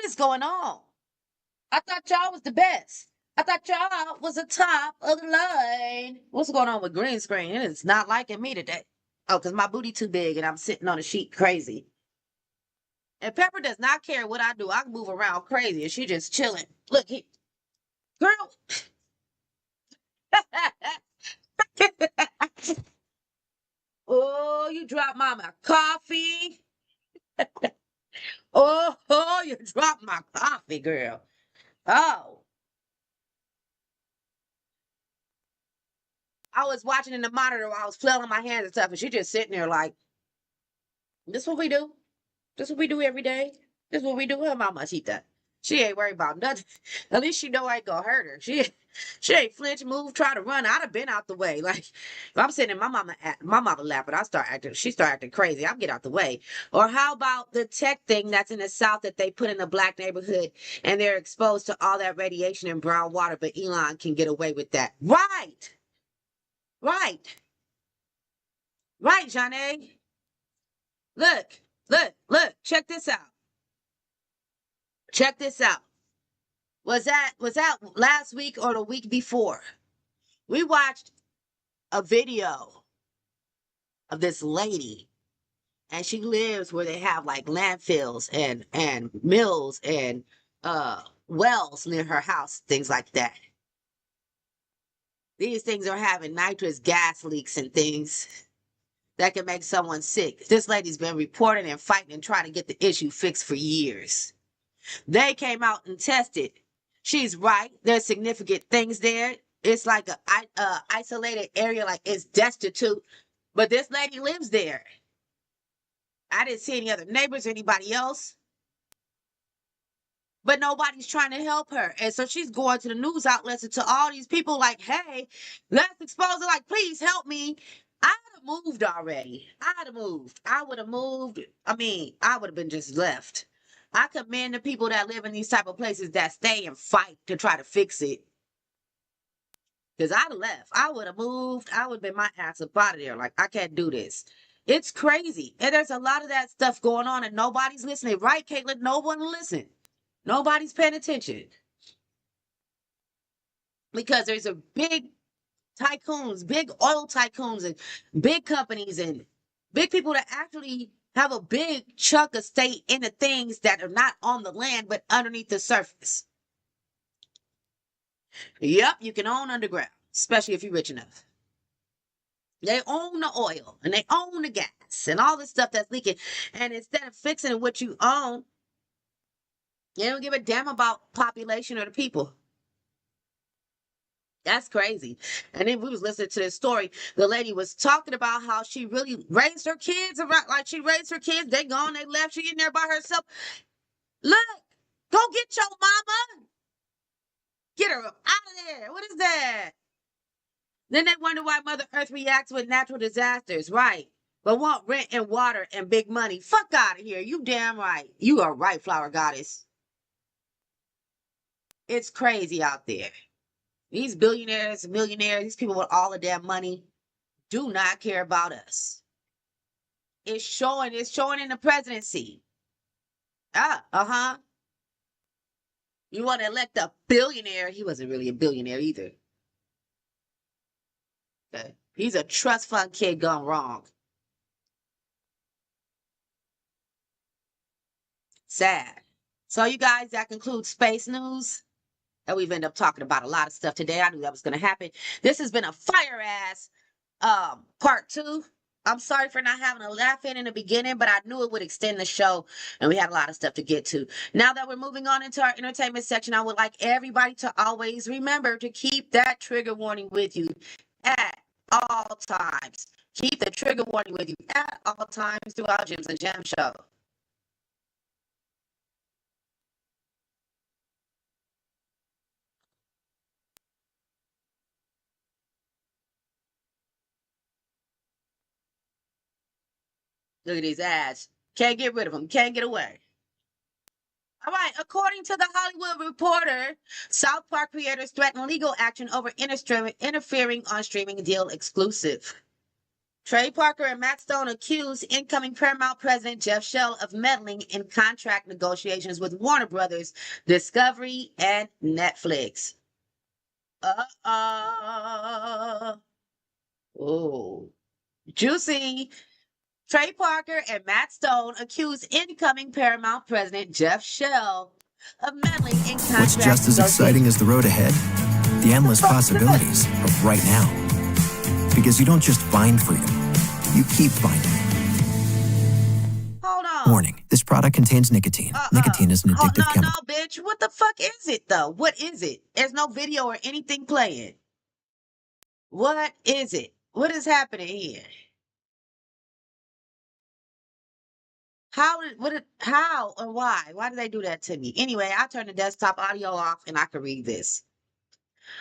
is going on? I thought y'all was the best. I thought y'all was the top of the line. What's going on with green screen? It is not liking me today. Oh, because my booty too big and I'm sitting on a sheet crazy. And Pepper does not care what I do. I can move around crazy and she just chilling. Look, girl. Oh, you dropped mama coffee. Oh, you dropped my coffee, girl. Oh. I was watching in the monitor while I was flailing my hands and stuff, and she just sitting there like, this what we do? This what we do every day? This what we do? Her mamacita. She ain't worried about nothing. At least she know I ain't gonna hurt her. She ain't flinch, move, try to run. I'd have been out the way. Like, if I'm sitting in my mama lap and she start acting crazy, I'll get out the way. Or how about the tech thing that's in the South that they put in a black neighborhood and they're exposed to all that radiation and brown water, but Elon can get away with that. Right. Right, Johnny. Look. Check this out. Was that last week or the week before? We watched a video of this lady, and she lives where they have like landfills and mills and wells near her house, things like that. These things are having nitrous gas leaks and things that can make someone sick. This lady's been reporting and fighting and trying to get the issue fixed for years. They came out and tested. She's right. There's significant things there. It's like a isolated area, like it's destitute. But this lady lives there. I didn't see any other neighbors or anybody else. But nobody's trying to help her. And so she's going to the news outlets and to all these people like, hey, let's expose her. Like, please help me. I would have moved already. I would have moved. I mean, I would have been just left. I commend the people that live in these type of places that stay and fight to try to fix it. Because I'd have left. I would have moved. I would have been my ass up out of there. Like, I can't do this. It's crazy. And there's a lot of that stuff going on and nobody's listening. Right, Caitlin? No one listen. Nobody's paying attention. Because there's a big tycoons, big oil tycoons and big companies and big people that actually have a big chunk of stake in the things that are not on the land but underneath the surface. Yep, you can own underground, especially if you're rich enough. They own the oil and they own the gas and all this stuff that's leaking. And instead of fixing what you own, they don't give a damn about population or the people. That's crazy. And then we was listening to this story. The lady was talking about how she really raised her kids around, like she raised her kids. They gone, they left. She in there by herself. Look, go get your mama. Get her up out of there. What is that? Then they wonder why Mother Earth reacts with natural disasters. Right. but want rent and water and big money. Fuck out of here. You damn right. You are right, Flower Goddess. It's crazy out there. These billionaires, millionaires, these people with all the damn money do not care about us. It's showing in the presidency. Uh-huh. You want to elect a billionaire? He wasn't really a billionaire either. Okay. He's a trust fund kid gone wrong. Sad. So you guys, that concludes space news. And we've ended up talking about a lot of stuff today. I knew that was going to happen. This has been a fire ass part 2. I'm sorry for not having a laugh in the beginning, but I knew it would extend the show, and we had a lot of stuff to get to. Now that we're moving on into our entertainment section, I would like everybody to always remember to keep that trigger warning with you at all times. Keep the trigger warning with you at all times throughout Gems and Gem Show. Look at these ads. Can't get rid of them. Can't get away. All right. According to the Hollywood Reporter, South Park creators threaten legal action over interfering on streaming deal exclusive. Trey Parker and Matt Stone accuse incoming Paramount president Jeff Shell of meddling in contract negotiations with Warner Brothers, Discovery, and Netflix. Oh, juicy. Trey Parker and Matt Stone accuse incoming Paramount president Jeff Shell of meddling in contract What's just as exciting as the road ahead? The endless possibilities of right now. Because you don't just find freedom, you keep finding it. Hold on. Warning, this product contains nicotine. Nicotine is an addictive chemical. No, bitch. What the fuck is it, though? What is it? There's no video or anything playing. What is it? What is happening here? How and why? Why did they do that to me? Anyway, I turned the desktop audio off and I could read this.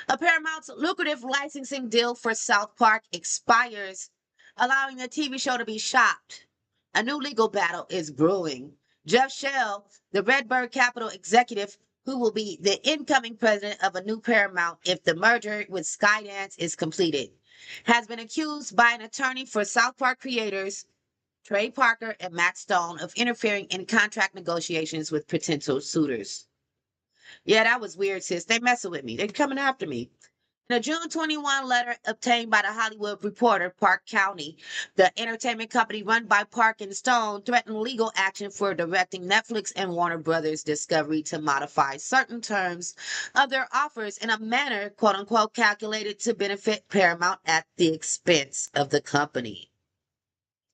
A Paramount's lucrative licensing deal for South Park expires, allowing the TV show to be shopped. A new legal battle is brewing. Jeff Shell, the Redbird Capital executive who will be the incoming president of a new Paramount if the merger with Skydance is completed, has been accused by an attorney for South Park creators Trey Parker and Matt Stone of interfering in contract negotiations with potential suitors. Yeah, that was weird, sis. They messing with me. They're coming after me. In a June 21 letter obtained by the Hollywood Reporter, Park County, the entertainment company run by Park and Stone, threatened legal action for directing Netflix and Warner Brothers Discovery to modify certain terms of their offers in a manner, quote unquote, calculated to benefit Paramount at the expense of the company.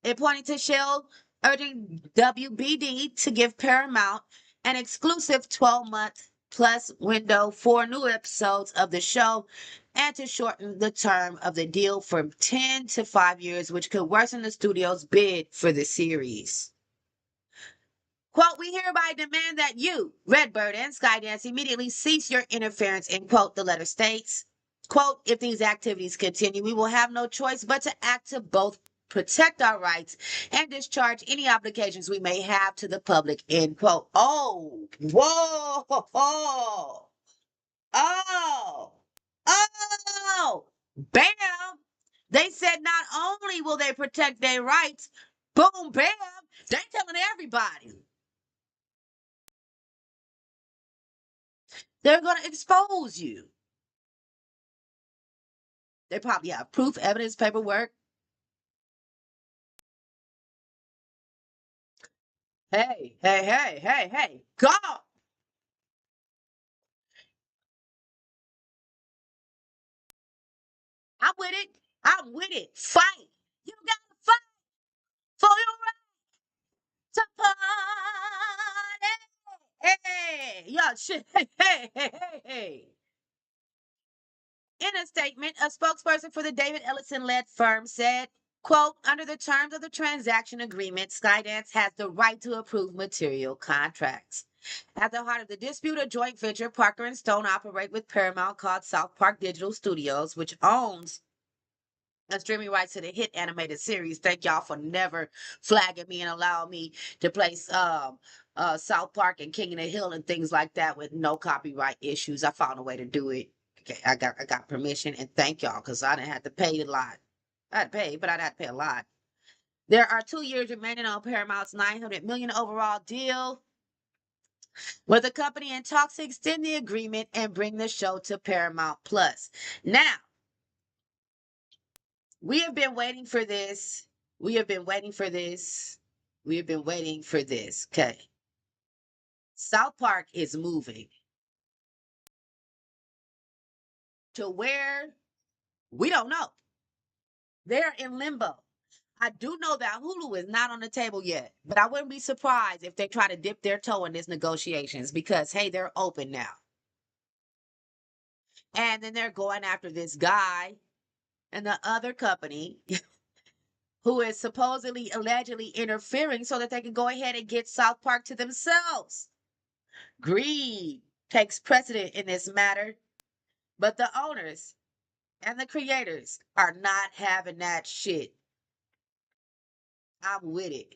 It pointed to Shell urging WBD to give Paramount an exclusive 12-month plus window for new episodes of the show and to shorten the term of the deal from 10 to 5 years, which could worsen the studio's bid for the series. Quote, we hereby demand that you, Redbird and Skydance, immediately cease your interference, end quote, the letter states. Quote, if these activities continue, we will have no choice but to act to both protect our rights and discharge any obligations we may have to the public, end quote. Oh, whoa, bam. They said not only will they protect their rights, boom, bam, they're telling everybody. They're going to expose you. They probably have proof, evidence, paperwork. Hey, go! I'm with it. Fight. You gotta fight for your right to party. Hey, y'all shit. Hey. In a statement, a spokesperson for the David Ellison-led firm said, quote, under the terms of the transaction agreement, Skydance has the right to approve material contracts. At the heart of the dispute, a joint venture Parker and Stone operate with Paramount called South Park Digital Studios, which owns streaming rights to the hit animated series. Thank y'all for never flagging me and allowing me to place South Park and King of the Hill and things like that with no copyright issues. I found a way to do it. Okay, I got permission, and thank y'all, because I didn't have to pay a lot. I had to pay, but I'd have to pay a lot. There are 2 years remaining on Paramount's $900 million overall deal, with the company in talks to extend the agreement and bring the show to Paramount Plus. Now, we have been waiting for this. We have been waiting for this. We have been waiting for this. Okay. South Park is moving to where we don't know. They're in limbo. I do know that Hulu is not on the table yet, but I wouldn't be surprised if they try to dip their toe in these negotiations because, hey, they're open now. And then they're going after this guy and the other company who is supposedly, allegedly interfering so that they can go ahead and get South Park to themselves. Greed takes precedent in this matter, but the owners and the creators are not having that shit. I'm with it.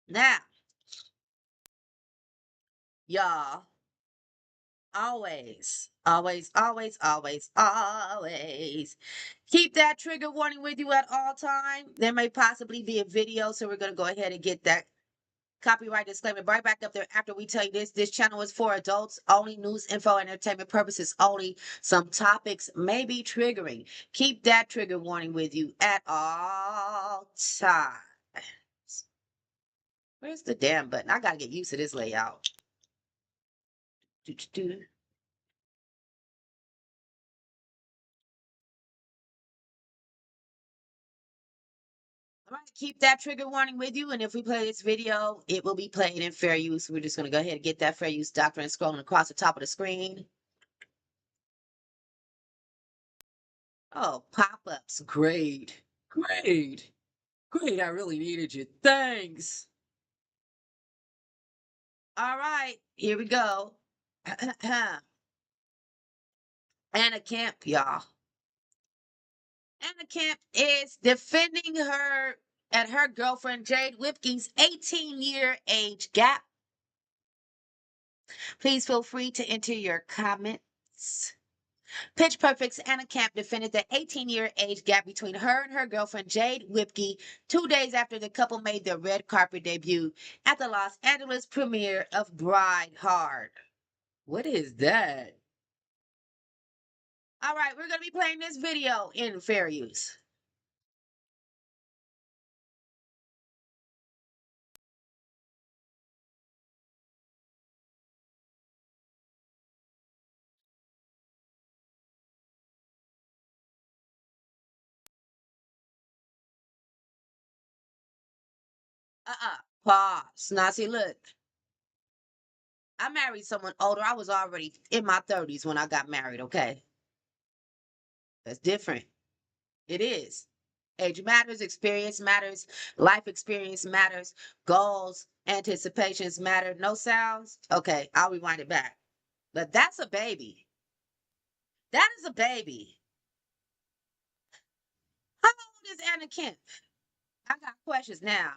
Now, y'all, always keep that trigger warning with you at all time. There may possibly be a video, so we're going to go ahead and get that copyright disclaimer right back up there after we tell you this. This channel is for adults only, news, info, and entertainment purposes only. Some topics may be triggering. Keep that trigger warning with you at all times. Where's the damn button? I gotta get used to this layout. All right, keep that trigger warning with you, and if we play this video, it will be played in fair use. We're just going to go ahead and get that fair use doctrine scrolling across the top of the screen. Oh, pop-ups. Great. Great. Great, I really needed you. Thanks. All right, here we go. Anna Kemp, y'all. Anna Kemp is defending her and her girlfriend Jade Whipke's 18-year age gap. Please feel free to enter your comments. Pitch Perfect's Anna Camp defended the 18-year age gap between her and her girlfriend Jade Whipke 2 days after the couple made their red carpet debut at the Los Angeles premiere of Bride Hard. What is that? All right, we're going to be playing this video in fair use. Pause. Now, see, look. I married someone older. I was already in my 30s when I got married, okay? That's different. It is. Age matters, experience matters, life experience matters, goals, anticipations matter. No sounds? Okay, I'll rewind it back. But that's a baby. That is a baby. How old is Anna Kemp? I got questions now.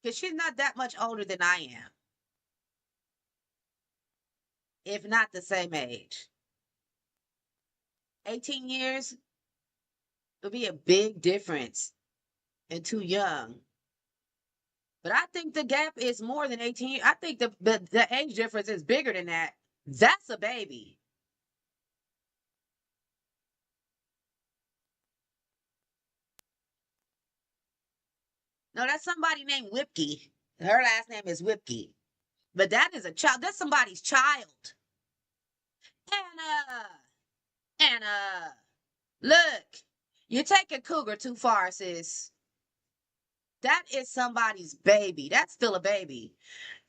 Because she's not that much older than I am. If not the same age. 18 years would be a big difference and too young. But I think the gap is more than 18. I think the age difference is bigger than that. That's a baby. No, that's somebody named Whipke. Her last name is Whipke. But that is a child. That's somebody's child. Anna. Look, you're taking Cougar too far, sis. That is somebody's baby. That's still a baby.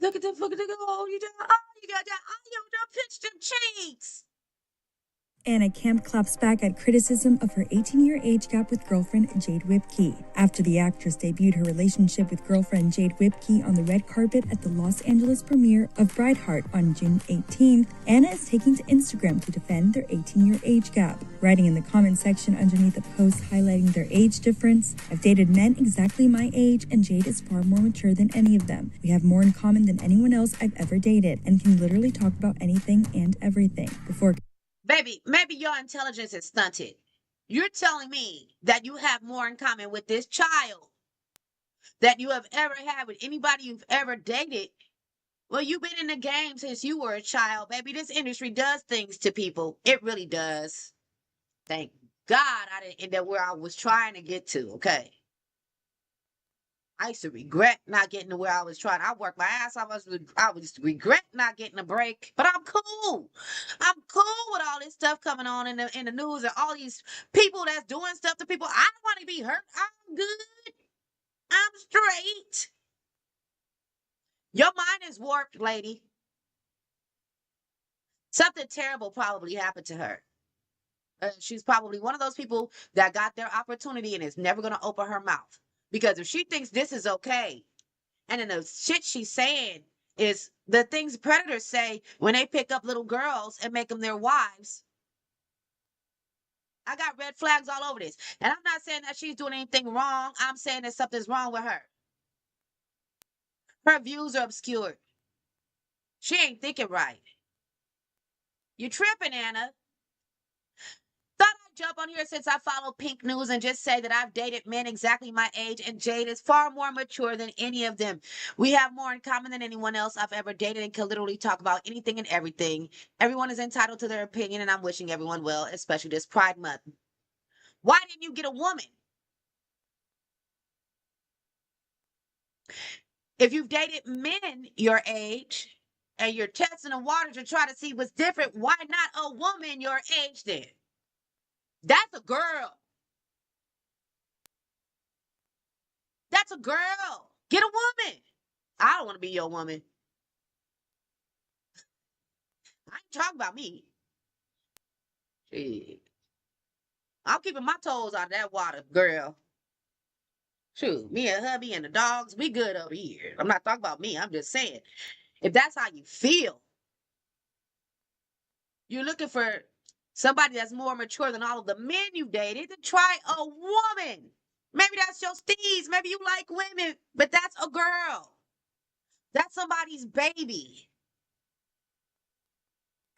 Look at the fucking oh, you got that. Oh, you got pitch them cheeks. Anna Camp claps back at criticism of her 18-year age gap with girlfriend Jade Whipkey. After the actress debuted her relationship with girlfriend Jade Whipkey on the red carpet at the Los Angeles premiere of Brideheart on June 18th, Anna is taking to Instagram to defend their 18-year age gap. Writing in the comment section underneath a post highlighting their age difference, "I've dated men exactly my age, and Jade is far more mature than any of them. We have more in common than anyone else I've ever dated, and can literally talk about anything and everything." Before Baby, maybe your intelligence is stunted. You're telling me that you have more in common with this child that you have ever had with anybody you've ever dated. Well, you've been in the game since you were a child, baby. This industry does things to people. It really does. Thank God I didn't end up where I was trying to get to, okay? I used to regret not getting to where I was trying. I worked my ass off. I was regret not getting a break. But I'm cool. I'm cool with all this stuff coming on in the news and all these people that's doing stuff to people. I don't want to be hurt. I'm good. I'm straight. Your mind is warped, lady. Something terrible probably happened to her. She's probably one of those people that got their opportunity and is never going to open her mouth. Because if she thinks this is okay, and then the shit she's saying is the things predators say when they pick up little girls and make them their wives. I got red flags all over this. And I'm not saying that she's doing anything wrong. I'm saying that something's wrong with her. Her views are obscured. She ain't thinking right. You're tripping, Anna. Thought I'd jump on here since I follow Pink News and just say that I've dated men exactly my age, and Jade is far more mature than any of them. We have more in common than anyone else I've ever dated and can literally talk about anything and everything. Everyone is entitled to their opinion, and I'm wishing everyone well, especially this Pride Month. Why didn't you get a woman? If you've dated men your age and you're testing the water to try to see what's different, why not a woman your age then? That's a girl. That's a girl. Get a woman. I don't want to be your woman. I ain't talking about me. Shit. I'm keeping my toes out of that water, girl. Shoot, me and hubby and the dogs, we good over here. I'm not talking about me. I'm just saying, if that's how you feel, you're looking for somebody that's more mature than all of the men you've dated, then try a woman. Maybe that's your steez. Maybe you like women, but that's a girl. That's somebody's baby.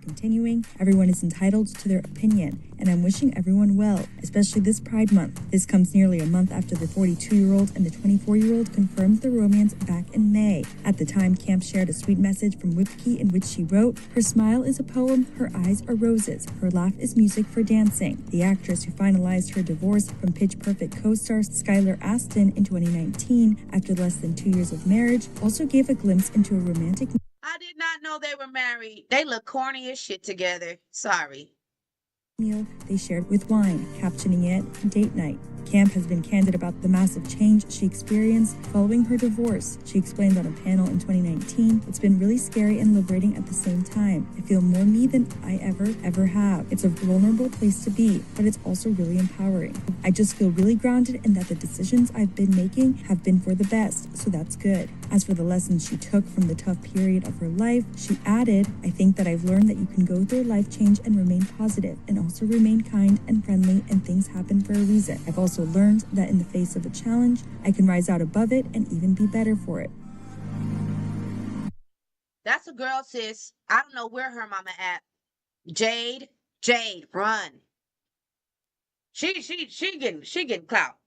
Continuing, everyone is entitled to their opinion, and I'm wishing everyone well, especially this Pride Month. This comes nearly a month after the 42-year-old and the 24-year-old confirmed their romance back in May. At the time, Camp shared a sweet message from Whipkey in which she wrote, "Her smile is a poem, her eyes are roses, her laugh is music for dancing." The actress, who finalized her divorce from Pitch Perfect co-star Skylar Astin in 2019 after less than 2 years of marriage, also gave a glimpse into a romantic I did not know they were married. They look corny as shit together. Sorry. meal they shared with wine, captioning it Date Night. Camp has been candid about the massive change she experienced following her divorce. She explained on a panel in 2019, "It's been really scary and liberating at the same time. I feel more me than I ever have. It's a vulnerable place to be, but it's also really empowering. I just feel really grounded in that the decisions I've been making have been for the best, so that's good." As for the lessons she took from the tough period of her life, she added, "I think that I've learned that you can go through a life change and remain positive, and also remain kind and friendly, and things happen for a reason. I've also learned that in the face of a challenge, I can rise out above it and even be better for it." That's a girl, sis. I don't know where her mama at. Jade, run. She getting clout.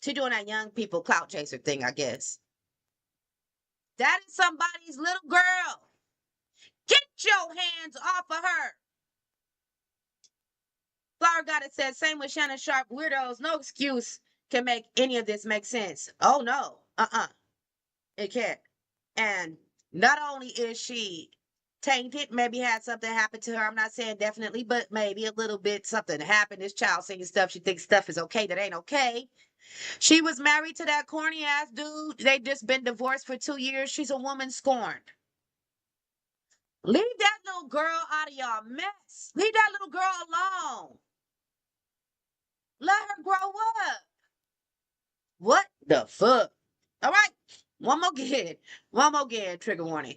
She doing that young people clout chaser thing, I guess. That is somebody's little girl. Get your hands off of her. Flower Goddess said, same with Shannon Sharp, weirdos. No excuse can make any of this make sense. Oh, no. It can't. And not only is she tainted, maybe had something happen to her. I'm not saying definitely, but maybe a little bit something happened. This child saying stuff. She thinks stuff is okay that ain't okay. She was married to that corny ass dude. They just been divorced for 2 years. She's a woman scorned. Leave that little girl out of y'all mess. Leave that little girl alone. Let her grow up. What the fuck? All right. One more again. One more again. Trigger warning.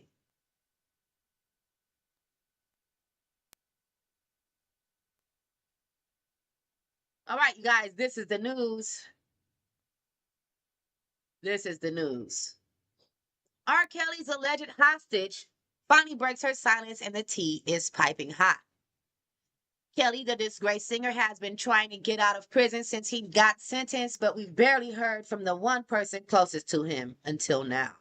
All right, you guys, this is the news. This is the news. R. Kelly's alleged hostage finally breaks her silence and the tea is piping hot. Kelly, the disgraced singer, has been trying to get out of prison since he got sentenced, but we've barely heard from the one person closest to him until now.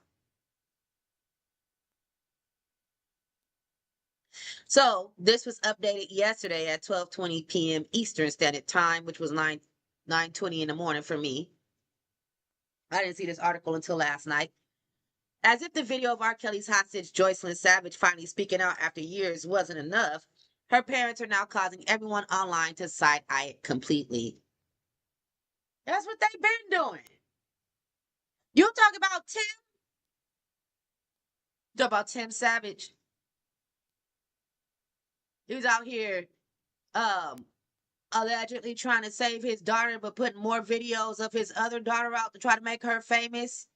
So this was updated yesterday at 12:20 p.m. Eastern Standard Time, which was 9:20 in the morning for me. I didn't see this article until last night. As if the video of R. Kelly's hostage, Joycelyn Savage, finally speaking out after years wasn't enough, her parents are now causing everyone online to side-eye it completely. That's what they've been doing. You talk about Tim? Talk about Tim Savage. He was out here allegedly trying to save his daughter, but putting more videos of his other daughter out to try to make her famous.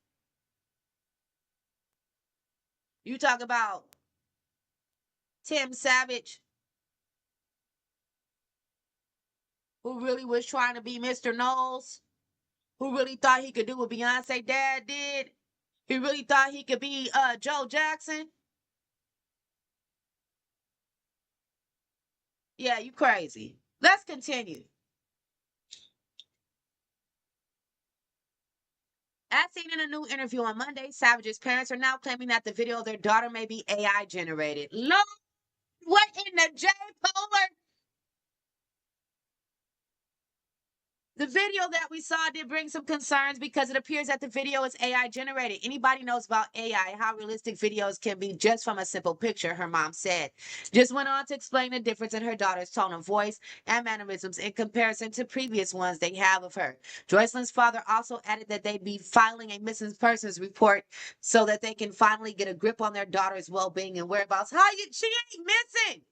You talk about Tim Savage, who really was trying to be Mr. Knowles, who really thought he could do what Beyonce dad did. He really thought he could be Joe Jackson. Yeah, you crazy. Let's continue. As seen in a new interview on Monday, Savage's parents are now claiming that the video of their daughter may be AI generated. Lord, what in the J Polar? The video that we saw did bring some concerns because it appears that the video is AI generated. Anybody knows about AI, how realistic videos can be just from a simple picture, her mom said. Just went on to explain the difference in her daughter's tone of voice and mannerisms in comparison to previous ones they have of her. Joycelyn's father also added that they'd be filing a missing persons report so that they can finally get a grip on their daughter's well-being and whereabouts. She ain't missing.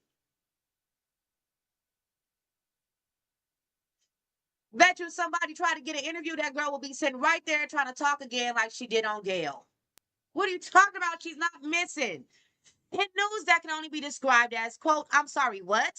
Bet you somebody try to get an interview, that girl will be sitting right there trying to talk again like she did on Gail. What are you talking about? She's not missing. In news that can only be described as, quote, I'm sorry, what?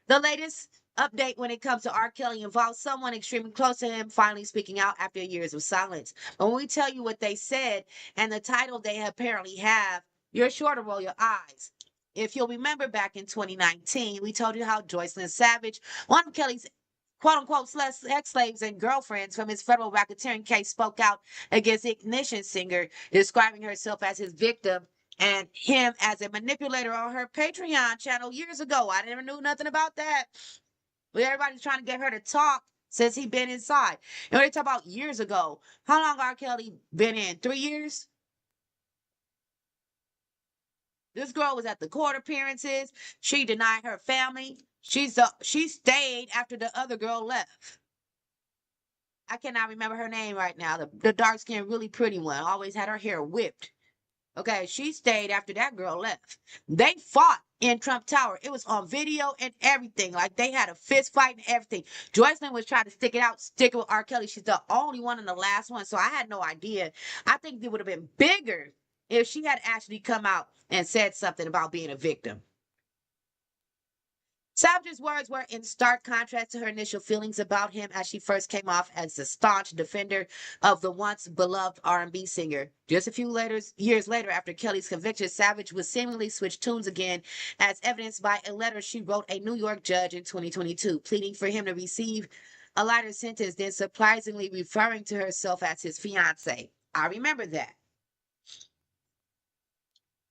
The latest update when it comes to R. Kelly involves someone extremely close to him finally speaking out after years of silence. But when we tell you what they said and the title they apparently have, you're sure to roll your eyes. If you'll remember back in 2019, we told you how Joycelyn Savage, one of Kelly's quote-unquote ex-slaves and girlfriends from his federal racketeering case, spoke out against Ignition singer, describing herself as his victim and him as a manipulator on her Patreon channel years ago. I never knew nothing about that. But everybody's trying to get her to talk since he been inside. And they talk about years ago. How long R. Kelly been in? 3 years? This girl was at the court appearances. She denied her family. She stayed after the other girl left. I cannot remember her name right now. The dark-skinned, really pretty one. Always had her hair whipped. Okay, she stayed after that girl left. They fought in Trump Tower. It was on video and everything. Like, they had a fist fight and everything. Joycelyn was trying to stick it with R. Kelly. She's the only one and the last one, so I had no idea. I think it would have been bigger if she had actually come out and said something about being a victim. Savage's words were in stark contrast to her initial feelings about him as she first came off as the staunch defender of the once beloved R&B singer. Just a few years later, after Kelly's conviction, Savage would seemingly switch tunes again, as evidenced by a letter she wrote a New York judge in 2022, pleading for him to receive a lighter sentence, then surprisingly referring to herself as his fiancée. I remember that.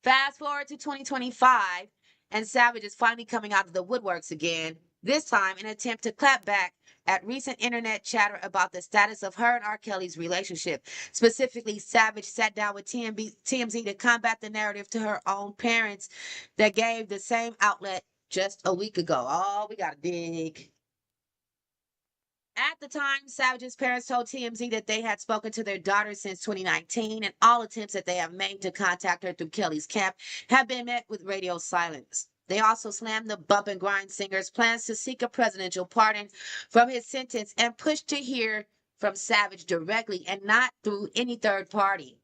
Fast forward to 2025. And Savage is finally coming out of the woodworks again, this time in an attempt to clap back at recent internet chatter about the status of her and R. Kelly's relationship. Specifically, Savage sat down with TMZ to combat the narrative to her own parents that gave the same outlet just a week ago. Oh, we got to dig. At the time, Savage's parents told TMZ that they had spoken to their daughter since 2019, and all attempts that they have made to contact her through Kelly's camp have been met with radio silence. They also slammed the bump and grind singer's plans to seek a presidential pardon from his sentence and pushed to hear from Savage directly and not through any third party.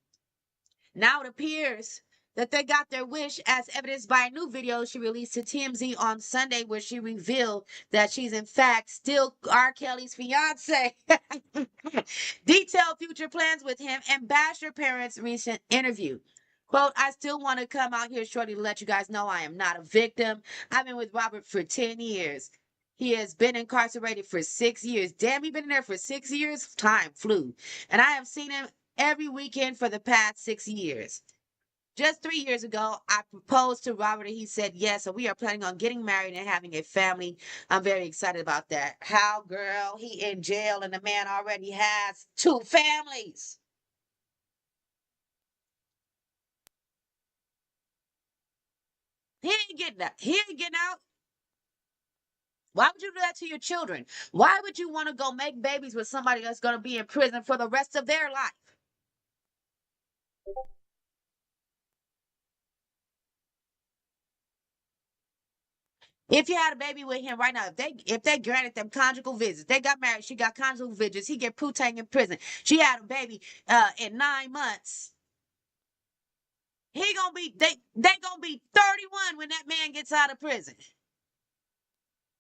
Now it appears that they got their wish, as evidenced by a new video she released to TMZ on Sunday, where she revealed that she's in fact still R. Kelly's fiance. Detailed future plans with him and bashed her parents' recent interview. Quote, I still want to come out here shortly to let you guys know I am not a victim. I've been with Robert for 10 years. He has been incarcerated for 6 years. Damn, he been in there for 6 years? Time flew. And I have seen him every weekend for the past 6 years. Just 3 years ago, I proposed to Robert and he said yes. So we are planning on getting married and having a family. I'm very excited about that. How, girl? He in jail and the man already has 2 families. He ain't getting out. He ain't getting out. Why would you do that to your children? Why would you want to go make babies with somebody that's going to be in prison for the rest of their life? If you had a baby with him right now, if they granted them conjugal visits, they got married, she got conjugal visits, he get putang in prison. She had a baby in 9 months. He gonna be they gonna be 31 when that man gets out of prison.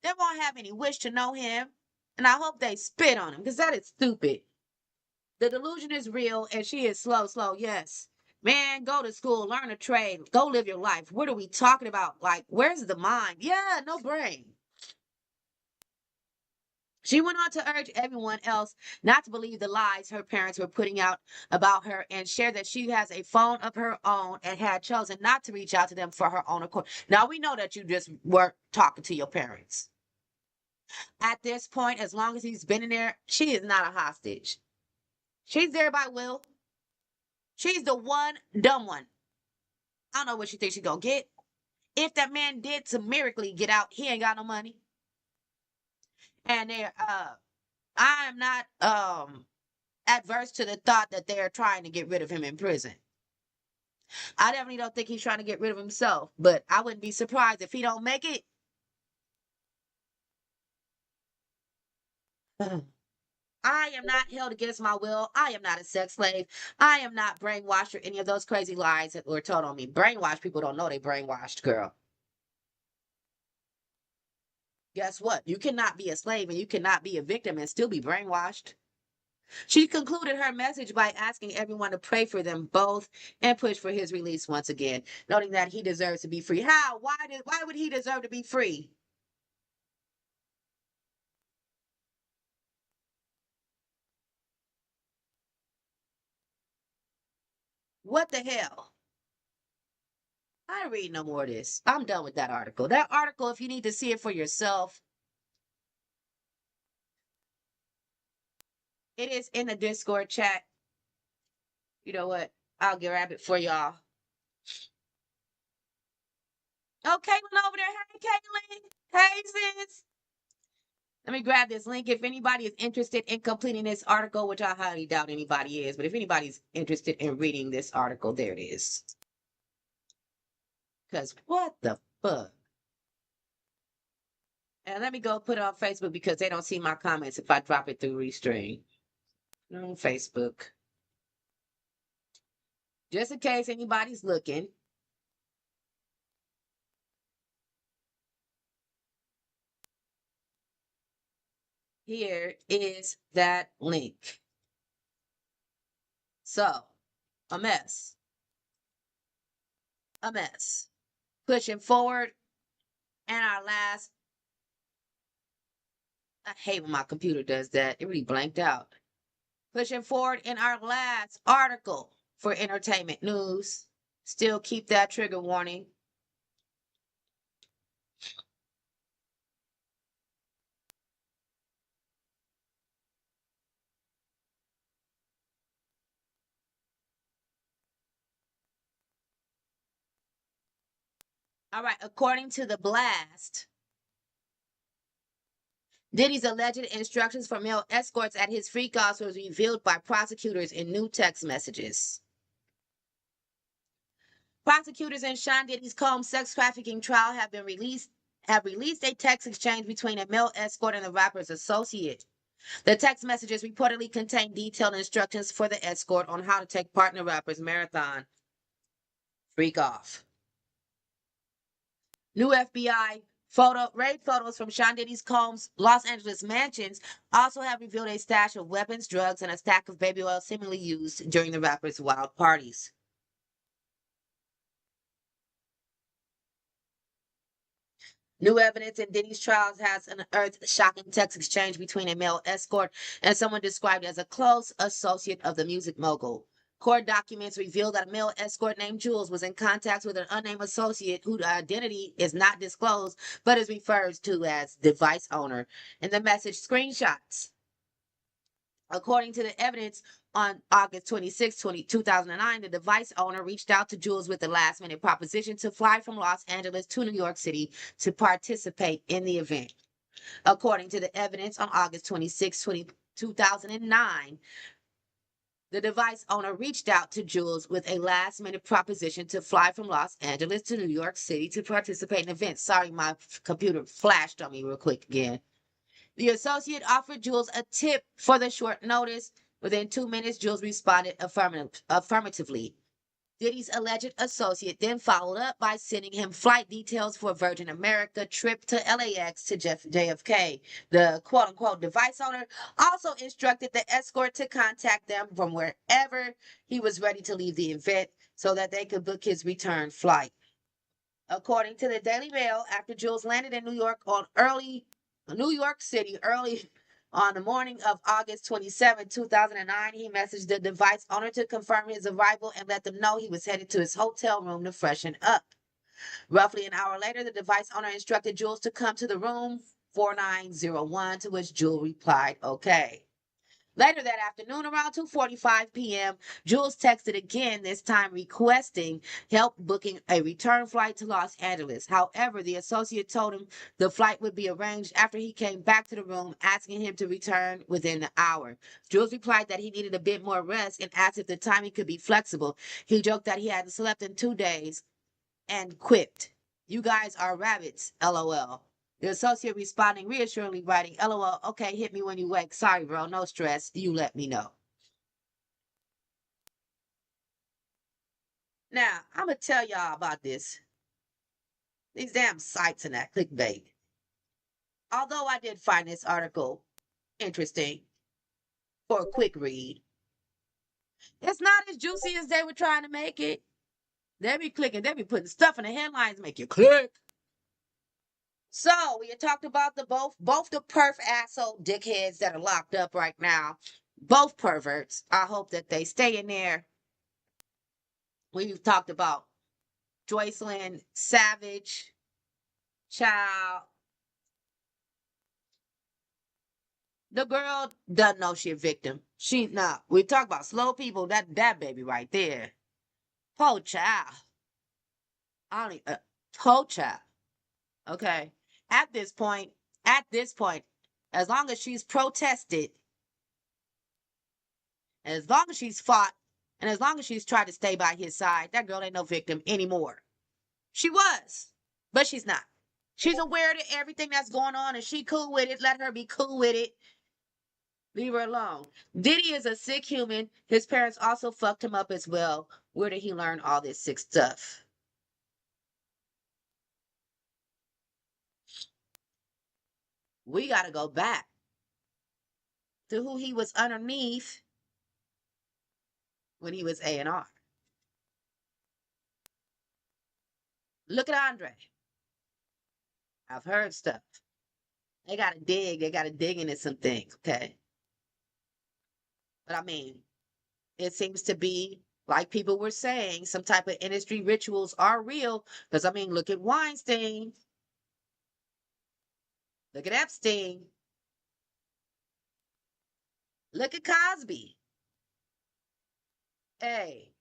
They won't have any wish to know him, and I hope they spit on him because that is stupid. The delusion is real, and she is slow. Yes, man, go to school, learn a trade, go live your life. What are we talking about? Like, where's the mind? Yeah, no brain. She went on to urge everyone else not to believe the lies her parents were putting out about her and shared that she has a phone of her own and had chosen not to reach out to them for her own accord. Now, we know that you just weren't talking to your parents. At this point, as long as he's been in there, she is not a hostage. She's there by will. She's the one dumb one. I don't know what she thinks she's going to get. If that man did to miraculously get out, he ain't got no money. And I am not adverse to the thought that they're trying to get rid of him in prison. I definitely don't think he's trying to get rid of himself, but I wouldn't be surprised if he don't make it. I am not held against my will. I am not a sex slave. I am not brainwashed or any of those crazy lies that were told on me. Brainwashed people don't know they brainwashed, girl. Guess what? You cannot be a slave and you cannot be a victim and still be brainwashed. She concluded her message by asking everyone to pray for them both and push for his release once again, noting that he deserves to be free. How? Why would he deserve to be free? What the hell? I read no more of this. I'm done with that article. That article, if you need to see it for yourself, it is in the Discord chat. You know what? I'll grab it for y'all. Oh, Caitlin over there. Hey, Caitlin. Hey, sis. Let me grab this link. If anybody is interested in completing this article, which I highly doubt anybody is, but if anybody's interested in reading this article, there it is. Because what the fuck? And let me go put it on Facebook because they don't see my comments if I drop it through Restream. On Facebook. Just in case anybody's looking. Here is that link. So, a mess. A mess. Pushing forward. And our last. I hate when my computer does that. It really blanked out. Pushing forward in our last article for entertainment news. Still keep that trigger warning. All right, according to the blast, Diddy's alleged instructions for male escorts at his freak-offs was revealed by prosecutors in new text messages. Prosecutors in Sean Diddy's Combs sex trafficking trial have released a text exchange between a male escort and the rapper's associate. The text messages reportedly contain detailed instructions for the escort on how to take part in the rapper's marathon freak off. New FBI raid photos from Sean Diddy's Combs Los Angeles mansions also have revealed a stash of weapons, drugs, and a stack of baby oil seemingly used during the rapper's wild parties. New evidence in Diddy's trials has unearthed shocking text exchange between a male escort and someone described as a close associate of the music mogul. Court documents reveal that a male escort named Jules was in contact with an unnamed associate whose identity is not disclosed but is referred to as device owner in the message screenshots. According to the evidence, on August 26, 2009, the device owner reached out to Jules with a last-minute proposition to fly from Los Angeles to New York City to participate in the event. According to the evidence, on August 26, 2009, the device owner reached out to Jules with a last-minute proposition to fly from Los Angeles to New York City to participate in the event. Sorry, my computer flashed on me real quick again. The associate offered Jules a tip for the short notice. Within 2 minutes, Jules responded affirmatively. Diddy's alleged associate then followed up by sending him flight details for a Virgin America trip to LAX to JFK. The quote-unquote device owner also instructed the escort to contact them from wherever he was ready to leave the event so that they could book his return flight. According to the Daily Mail, after Jules landed in New York City early on the morning of August 27, 2009, he messaged the device owner to confirm his arrival and let them know he was headed to his hotel room to freshen up. Roughly an hour later, the device owner instructed Jules to come to the room 4901, to which Jules replied, okay. Later that afternoon, around 2:45 p.m., Jules texted again, this time requesting help booking a return flight to Los Angeles. However, the associate told him the flight would be arranged after he came back to the room, asking him to return within the hour. Jules replied that he needed a bit more rest and asked if the timing could be flexible. He joked that he hadn't slept in 2 days and quipped, "You guys are rabbits, LOL." The associate responding reassuringly, writing, LOL, okay, hit me when you wake. Sorry, bro, no stress. You let me know. Now, I'm going to tell y'all about this. These damn sites and that clickbait. Although I did find this article interesting for a quick read, it's not as juicy as they were trying to make it. They be clicking, they be putting stuff in the headlines make you click. So we had talked about both the perf asshole dickheads that are locked up right now. Both perverts. I hope that they stay in there. We've talked about Joycelyn Savage, child. The girl doesn't know she a victim. We talk about slow people. That baby right there. Poor child. Poor child. Okay. At this point, as long as she's protested, as long as she's fought, and as long as she's tried to stay by his side, that girl ain't no victim anymore. She was, but she's not. She's aware of everything that's going on, and she cool with it. Let her be cool with it. Leave her alone. Diddy is a sick human. His parents also fucked him up as well. Where did he learn all this sick stuff? We got to go back to who he was underneath when he was A&R. Look at Andre. I've heard stuff. They got to dig. They got to dig into some things, okay? But I mean, it seems to be, like people were saying, some type of industry rituals are real. Because, I mean, look at Weinstein. Look at Epstein. Look at Cosby. Hey.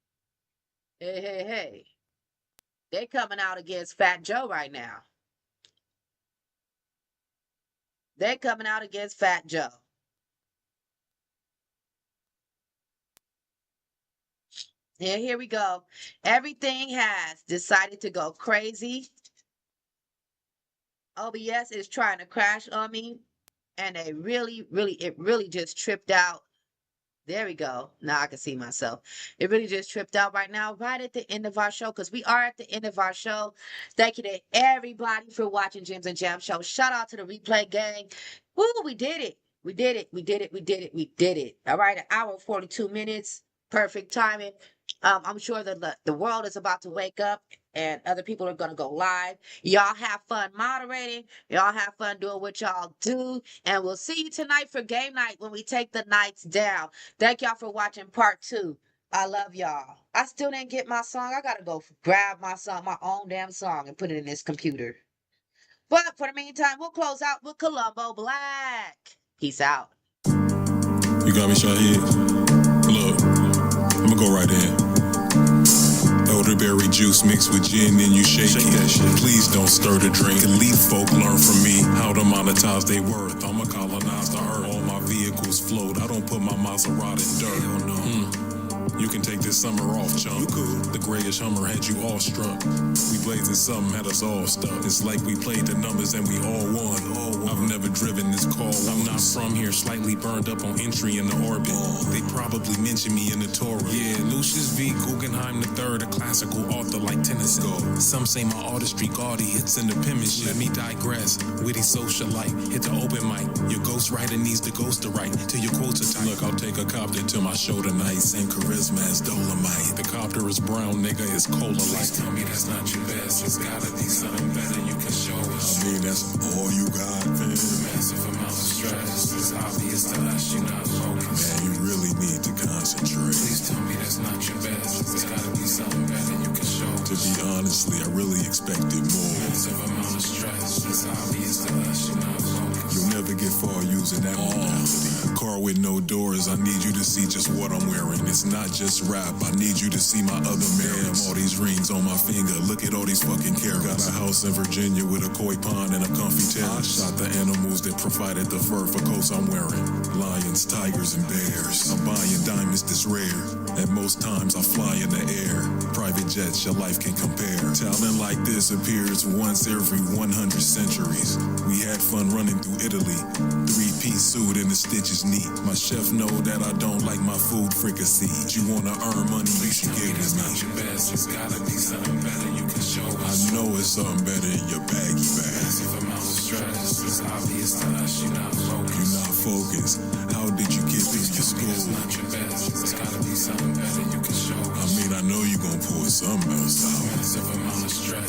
They coming out against Fat Joe right now. They coming out against Fat Joe. Yeah, here we go. Everything has decided to go crazy. OBS is trying to crash on me, and it really just tripped out. There we go. Now I can see myself. It really just tripped out right now, right at the end of our show, because we are at the end of our show. Thank you to everybody for watching Gems and Jam Show. Shout out to the replay gang. Woo, we did it. We did it. We did it. We did it. We did it. All right, an hour 42 minutes. Perfect timing. I'm sure that the world is about to wake up and other people are going to go live. Y'all have fun moderating. Y'all have fun doing what y'all do. And we'll see you tonight for game night when we take the nights down. Thank y'all for watching part 2. I love y'all. I still didn't get my song. I got to go grab my song, my own damn song, and put it in this computer. But for the meantime, we'll close out with Columbo Black. Peace out. You got me, Shahid? Look, I'm gonna go right in. Elderberry juice mixed with gin and you shake that shit. Please don't stir the drink. Elite folk learn from me how to monetize their worth. I'ma colonize the earth. All my vehicles float. I don't put my Maserati in dirt. Hell no. You can take this summer off, chump. You could. The grayish Hummer had you all struck. We blazing something had us all stuck. It's like we played the numbers and we all won. I've never driven this car. I'm not from here, slightly burned up on entry in the orbit. They probably mention me in the Torah. Yeah, Lucius V. Guggenheim III, a classical author like Tennyson. Some say my artistry gaudy, it's in the penmanship. Let me digress. Witty socialite, hit the open mic. Your ghostwriter needs the ghost to write till your quotes are tight. Look, I'll take a copter to my show tonight. Same charisma as Dolomite. The copter is brown, nigga, it's cola like. Tell me that's not your best. It's gotta be something better you can show us. I mean, that's all you got, man. Massive amount of stress. It's obvious to us you're not focused. Man, you really need to concentrate. Please tell me that's not your best. It's gotta be something better you can show us. To be honestly, I really expected more. Massive amount of stress. It's obvious to us you're not focused. You'll never get far using that mentality. Car with no doors, I need you to see just what I'm wearing. It's not just rap, I need you to see my other merits. All these rings on my finger, look at all these fucking carrots. Got a house in Virginia with a koi pond and a comfy terrace. I shot the animals that provided the fur for coats I'm wearing. Lions, tigers, and bears. I'm buying diamonds this rare. At most times I fly in the air. Private jets, your life can compare. Talent like this appears once every 100 centuries. We had fun running through Italy. 3-piece suit and the stitches neat. My chef know that I don't like my food fricasseed. You wanna earn money, you should give it to me. Not your best, it's gotta be something better you can show us. I know it's something better in your baggy bag. Massive amount of stress, it's obvious to us you're not focused. You're not focused. How did you get through your school? It's not your best, it's gotta be something better you can show us. I mean, I know you gon' pull something else out. Massive amount of stress.